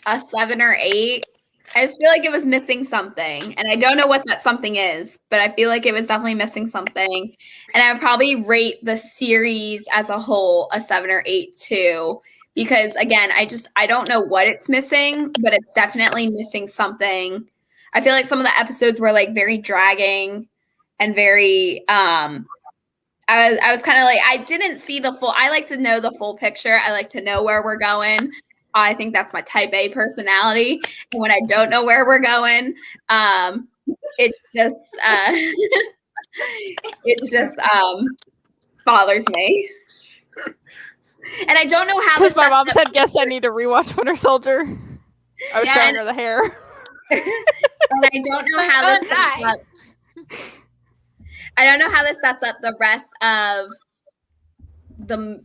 a 7 or 8. I just feel like it was missing something, and I don't know what that something is, but I feel like it was definitely missing something. And I would probably rate the series as a whole a 7 or 8 too, because again, I don't know what it's missing, but it's definitely missing something. I feel like some of the episodes were like very dragging and very I was kind of like, I didn't see the full. I like to know the full picture. I like to know where we're going. I think that's my type A personality. And when I don't know where we're going, it just bothers me. And I don't know how Because my this mom said, "Guess I need to rewatch Winter Soldier." I was Yes. showing her the hair. and I don't know how this sets up. I don't know how this sets up the rest of the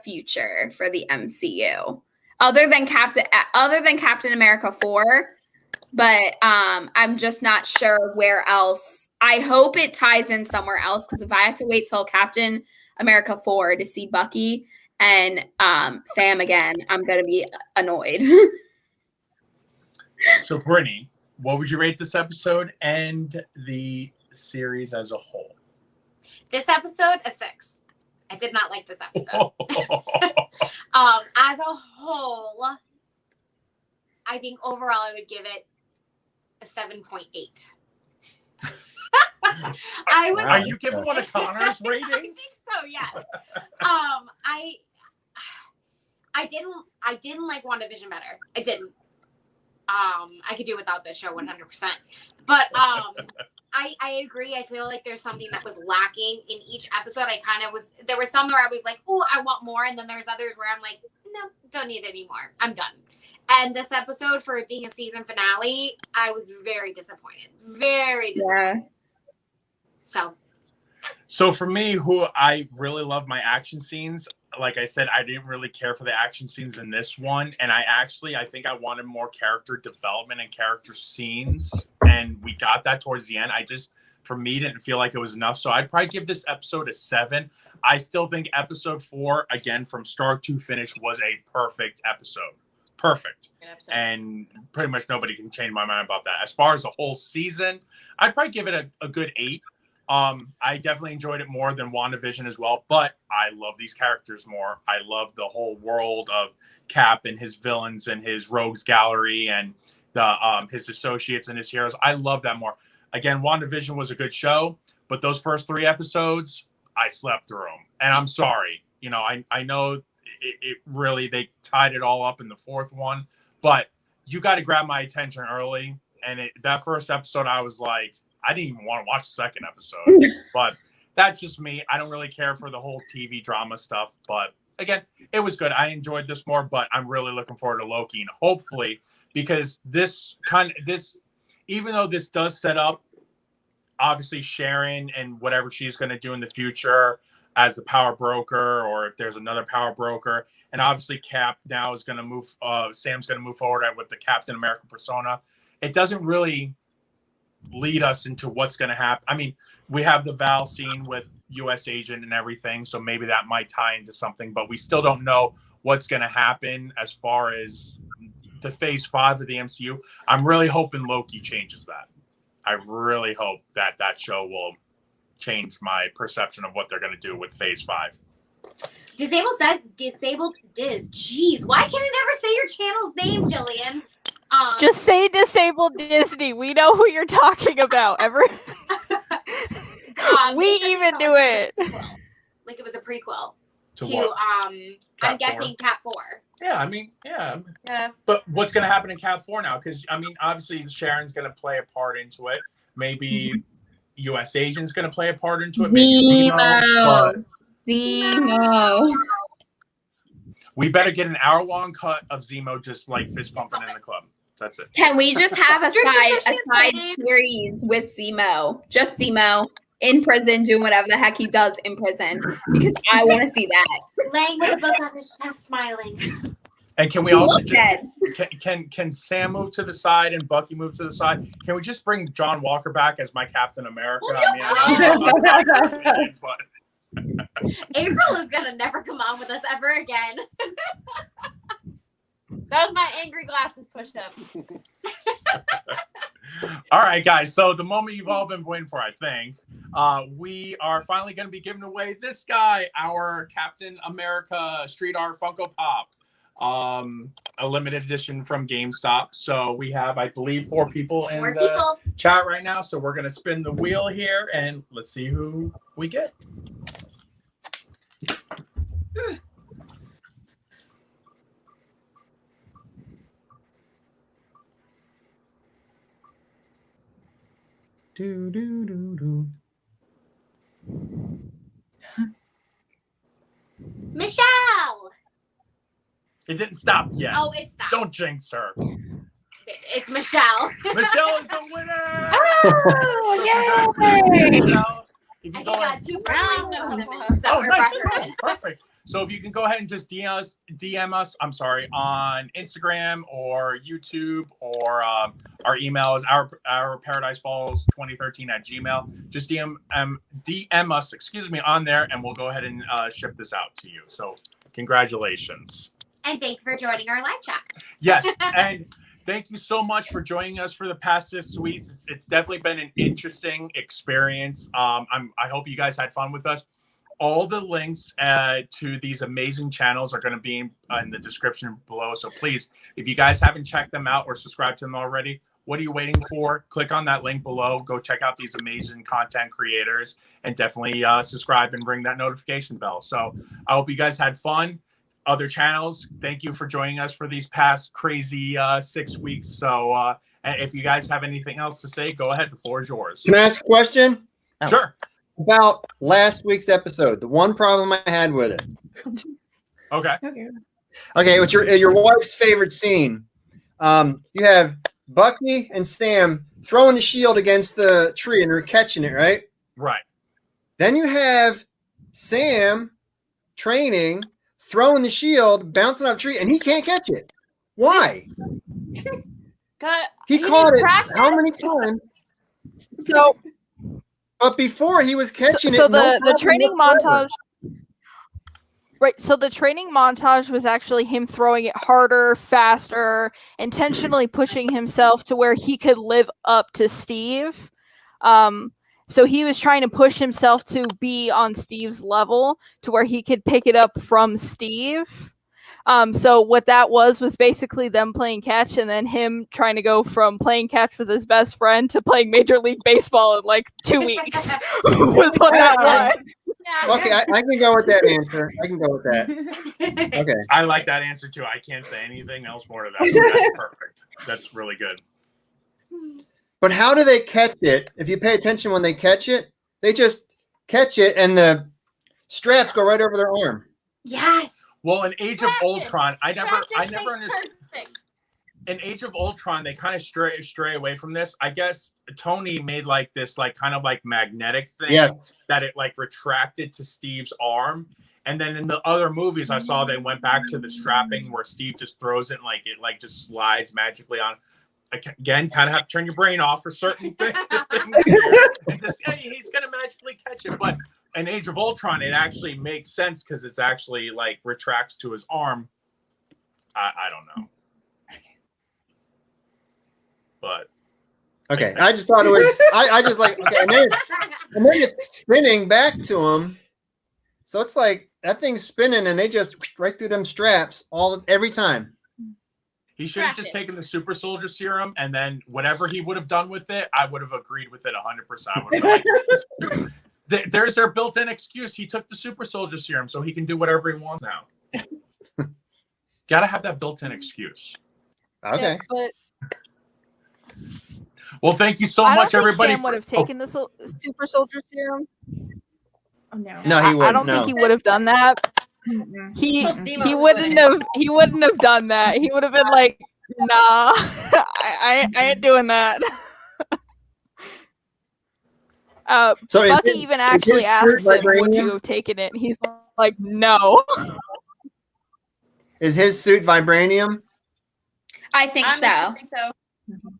future for the MCU, other than Captain America 4. But I'm just not sure where else. I hope it ties in somewhere else, because if I have to wait till Captain America 4 to see Bucky and Sam again, I'm gonna be annoyed. So, Brittany, what would you rate this episode and the series as a whole? This episode, a 6. I did not like this episode. As a whole, I think overall I would give it a 7.8. Are you giving one of Connor's ratings? I think so, yes. I didn't like WandaVision better. I didn't. I could do without this show 100%. But I agree. I feel like there's something that was lacking in each episode. There was some where I was like, oh, I want more. And then there's others where I'm like, no, don't need any more. I'm done. And this episode, for it being a season finale, I was very disappointed. Very disappointed. Yeah. So for me, who I really love my action scenes, like I said, I didn't really care for the action scenes in this one. And I think I wanted more character development and character scenes. And we got that towards the end. For me, didn't feel like it was enough. So I'd probably give this episode a 7. I still think episode 4, again, from start to finish, was a perfect episode. Perfect. And pretty much nobody can change my mind about that. As far as the whole season, I'd probably give it a good 8. I definitely enjoyed it more than WandaVision as well, but I love these characters more. I love the whole world of Cap and his villains and his rogues gallery and his associates and his heroes. I love that more. Again, WandaVision was a good show, but those first 3 episodes, I slept through them. And I'm sorry. You know, I know it really, they tied it all up in the 4th one, but you got to grab my attention early. And that first episode, I was like, I didn't even want to watch the 2nd episode, but that's just me. I don't really care for the whole TV drama stuff, but again, it was good. I enjoyed this more, but I'm really looking forward to Loki, and hopefully, because even though this does set up, obviously Sharon and whatever she's going to do in the future as the power broker, or if there's another power broker, and obviously Cap now is going to move, Sam's going to move forward with the Captain America persona. It doesn't really lead us into what's going to happen. I mean, we have the Val scene with U.S. Agent and everything, so maybe that might tie into something, but we still don't know what's going to happen as far as the phase 5 of the MCU. I'm really hoping Loki changes that. I really hope that show will change my perception of what they're going to do with phase 5. Disabled Diz. Jeez, why can't I never say your channel's name, Jillian? Just say Disabled Disney. We know who you're talking about. They We said even it do it. like it was a prequel. to what? I'm guessing Cap 4. Yeah, I mean, yeah. Yeah. But what's going to happen in Cap 4 now? Because, I mean, obviously Sharon's going to play a part into it. Maybe U.S. Agent's going to play a part into it. Maybe Zemo. Zemo. Zemo. We better get an hour-long cut of Zemo just like fist pumping in the club. That's it. Can we just have a Drinking side champagne. series with Zemo? Just Zemo in prison doing whatever the heck he does in prison, because I want to see that. Laying with a book on his chest, smiling. And can we also Look dead. can Sam move to the side and Bucky move to the side? Can we just bring John Walker back as my Captain America? I mean, I know, but April is gonna never come on with us ever again. That was my angry glasses pushed up. all right, guys. So the moment you've all been waiting for, I think, we are finally going to be giving away this guy, our Captain America Street Art Funko Pop, a limited edition from GameStop. So we have, I believe, 4 people in the chat right now. So we're going to spin the wheel here and let's see who we get. Do, do, do, do. Michelle. It didn't stop yet. Oh, it stopped. Don't jinx her. It's Michelle. Michelle is the winner. Oh, yay! Michelle, if you And he go got ahead- 2 birthdays. So Oh, we're nice. record. Perfect. So if you can go ahead and just DM us, on Instagram or YouTube, or our email is our paradisefalls2013@gmail. Just DM us, on there, and we'll go ahead and ship this out to you. So congratulations. And thank you for joining our live chat. Yes, and thank you so much for joining us for the past 6 weeks. It's definitely been an interesting experience. I hope you guys had fun with us. All the links to these amazing channels are going to be in the description below. So please, if you guys haven't checked them out or subscribed to them already, what are you waiting for? Click on that link below. Go check out these amazing content creators and definitely subscribe and ring that notification bell. So I hope you guys had fun. Other channels, thank you for joining us for these past crazy 6 weeks. So and if you guys have anything else to say, go ahead. The floor is yours. Can I ask a question? Sure. About last week's episode, the one problem I had with it. Okay. Okay, what's your wife's favorite scene? You have Bucky and Sam throwing the shield against the tree and they're catching it, right? Right. Then you have Sam training, throwing the shield, bouncing off a tree, and he can't catch it. Why? He caught it how many times? So, but before he was catching it. So no the training whatsoever. montage. Right. So the training montage was actually him throwing it harder, faster, intentionally pushing himself to where he could live up to Steve. So he was trying to push himself to be on Steve's level to where he could pick it up from Steve. So what that was basically them playing catch and then him trying to go from playing catch with his best friend to playing Major League Baseball in like 2 weeks was what that was. Okay, I can go with that answer. I can go with that. Okay. I like that answer too. I can't say anything else more to that. That's perfect. That's really good. But how do they catch it? If you pay attention when they catch it, they just catch it and the straps go right over their arm. Yes. Well, in Age of Ultron, I never Practice understood. makes perfect. In Age of Ultron, they kind of stray away from this. I guess Tony made like this, like kind of like magnetic thing that it like retracted to Steve's arm. And then in the other movies I saw, they went back to the strapping where Steve just throws it and like it like just slides magically on. Again, kind of have to turn your brain off for certain things. And just, hey, he's gonna magically catch it. But in Age of Ultron, it actually makes sense because it's actually like retracts to his arm. I don't know. But okay, I just thought it was. I just like okay, and then it's spinning back to him, so it's like that thing's spinning, and they just right through them straps every time. He should have just taken the super soldier serum, and then whatever he would have done with it, I would have agreed with it 100%. I would have been like, There's their built-in excuse. He took the super soldier serum, so he can do whatever he wants now. Gotta have that built-in excuse. Okay. But Well, thank you so I don't much, think everybody. Sam would have taken the super soldier serum. Oh no. No, he wouldn't. I don't think he would have done that. Mm-mm. He Demo wouldn't have done that. He would have been like, nah, I ain't doing that. So is Bucky his- even is actually his asked suit him, would vibranium? you have taken it? And he's like, no. Is his suit vibranium? I think I'm so. assuming so.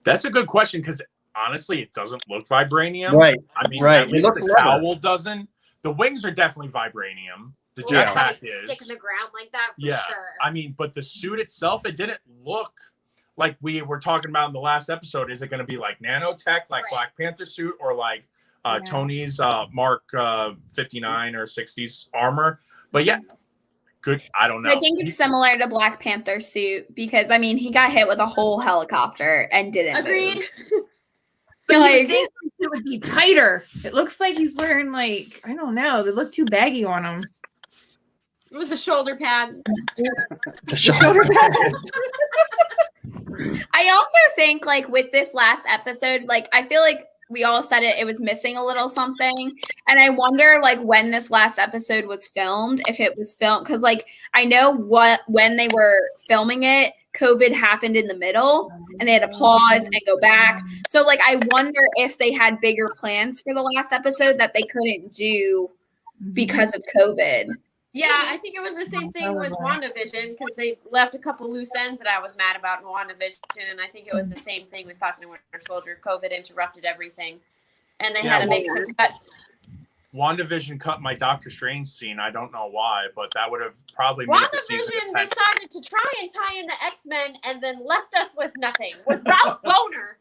That's a good question because honestly, it doesn't look vibranium. Right. I mean, Right. at It least looks the leather. cowl doesn't. The wings are definitely vibranium. The Well, yeah, jetpack they is. stick in the ground like that for Yeah. sure. I mean, but the suit itself, it didn't look like we were talking about in the last episode. Is it going to be like nanotech, like Right. Black Panther suit, or like Yeah. Tony's Mark 59 or 60s armor? But yeah, good. I don't know. I think it's similar to Black Panther suit because I mean he got hit with a whole helicopter and didn't Agreed. move. But you Like- would think it would be tighter. It looks like he's wearing like I don't know. They look too baggy on him. It was the shoulder pads. The shoulder pads. I also think like with this last episode, like I feel like we all said it was missing a little something. And I wonder like when this last episode was filmed, if it was filmed, because like I know when they were filming it, COVID happened in the middle and they had to pause and go back. So like I wonder if they had bigger plans for the last episode that they couldn't do because of COVID. Yeah, I think it was the same thing with WandaVision because they left a couple loose ends that I was mad about in WandaVision, and I think it was the same thing with Falcon and Winter Soldier. COVID interrupted everything, and they had to make some cuts. WandaVision cut my Doctor Strange scene. I don't know why, but that would have probably made the season WandaVision 10. decided to try and tie in the X-Men and then left us with nothing, with Ralph Boner.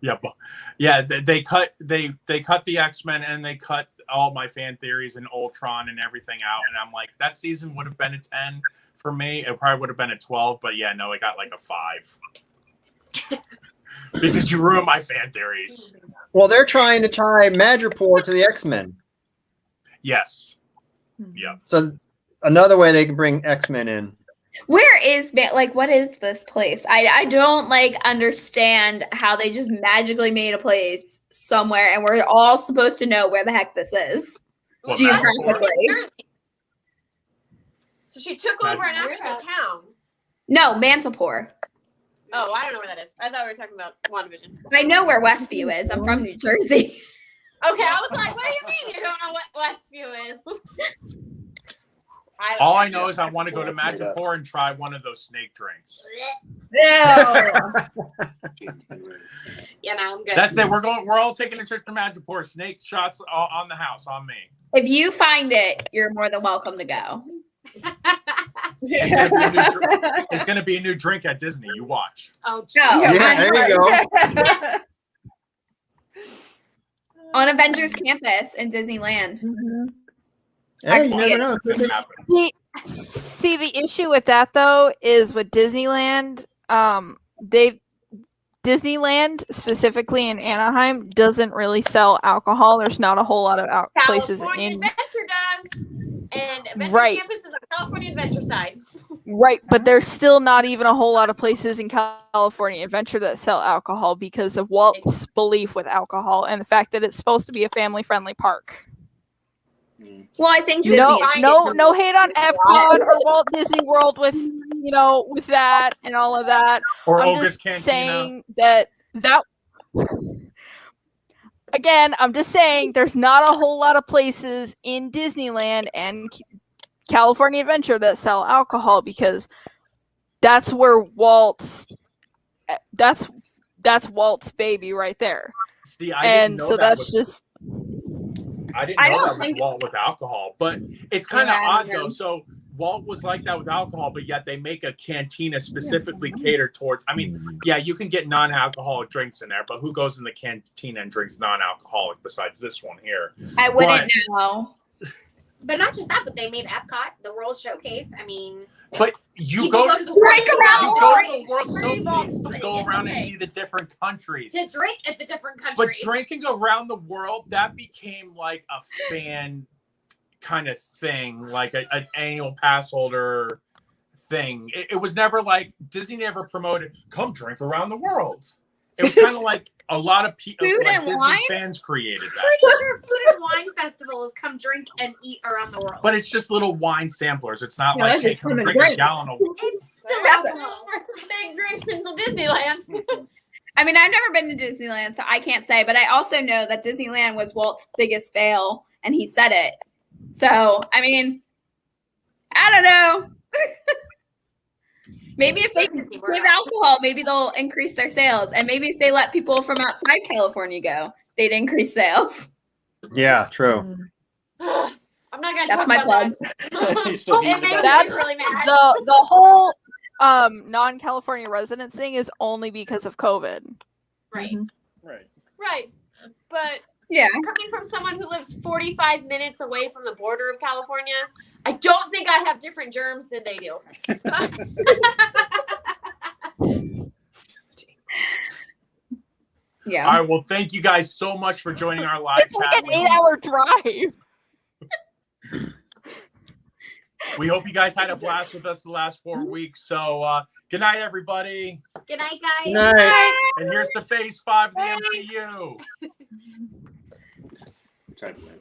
Yeah, but yeah, they cut the X-Men and they cut all my fan theories and Ultron and everything out, and I'm like, that season would have been a 10 for me. It probably would have been a 12, but yeah, no, it got like a 5 because you ruined my fan theories. Well, they're trying to tie Madripoor to the X-Men. Yes. Yeah. So another way they can bring X-Men in. Where is like what is this place? I don't like understand how they just magically made a place somewhere and we're all supposed to know where the heck this is Well, geographically. So she took over an actual town. No, Mantipore. Oh, I don't know where that is. I thought we were talking about WandaVision. I know where Westview is. I'm from New Jersey. Okay, I was like, what do you mean you don't know what Westview is? All I know is I want to go to Madripoor and try one of those snake drinks. Yeah. Yeah, no, I'm good. That's it. We're all taking a trip to Madripoor. Snake shots on the house, on me. If you find it, you're more than welcome to go. It's going to be a new drink at Disney. You watch. Oh, No, Yeah, there you go. on Avengers Campus in Disneyland. Hey, you never know. It happened. See, the issue with that though is with Disneyland, Disneyland specifically in Anaheim doesn't really sell alcohol. There's not a whole lot of places California in Adventure does, and Adventure Right. Campus is on California Adventure side. right, but there's still not even a whole lot of places in California Adventure that sell alcohol because of Walt's belief with alcohol and the fact that it's supposed to be a family-friendly park. Well, I think You Disney know, is no hate on Epcot or Walt Disney World with with that and all of that. Or I'm Olga's just Cantina. saying that again, I'm just saying there's not a whole lot of places in Disneyland and California Adventure that sell alcohol because that's where Walt's that's Walt's baby right there. See, I didn't know so that that's was, just I didn't I know don't that was think- Walt with alcohol, but it's kind of Yeah, I odd don't know. though. So Walt was like that with alcohol, but yet they make a cantina specifically catered towards. I mean, yeah, you can get non-alcoholic drinks in there, but who goes in the cantina and drinks non-alcoholic besides this one here? I wouldn't know. But not just that, but they made Epcot the World Showcase. I mean, But you people go to the Drink World around you the go world. to the World Pretty Showcase to ballsy. go It's around okay. and see the different countries. to drink at the different But countries. drinking around the world, that became like a fan kind of thing, like an annual pass holder thing. It was never like Disney never promoted, come drink around the world. It was kind of like a lot of people, Food like and Disney wine? fans created that. Pretty sure food and wine festivals come drink and eat around the world. But it's just little wine samplers. It's not No, like, that's hey, just come food and drink a drink. gallon of it's still There's alcohol. some big drinks in Disneyland. I mean, I've never been to Disneyland, so I can't say, but I also know that Disneyland was Walt's biggest fail, and he said it. So, I mean, I don't know. Maybe if they Disney World. give alcohol, maybe they'll increase their sales. And maybe if they let people from outside California go, they'd increase sales. Yeah, true. I'm not gonna That's talk my about plug. that. He's still It beating makes it me back. That's really mad. the whole non-California residence thing is only because of COVID. Right, Right. right. But Yeah. coming from someone who lives 45 minutes away from the border of California, I don't think I have different germs than they do. Yeah. All right, well, thank you guys so much for joining our live It's like chat. an 8-hour drive. We hope you guys had a blast with us the last 4 weeks. So, good night, everybody. Good night, guys. Good night. And here's to phase 5 of the MCU. Tried to win.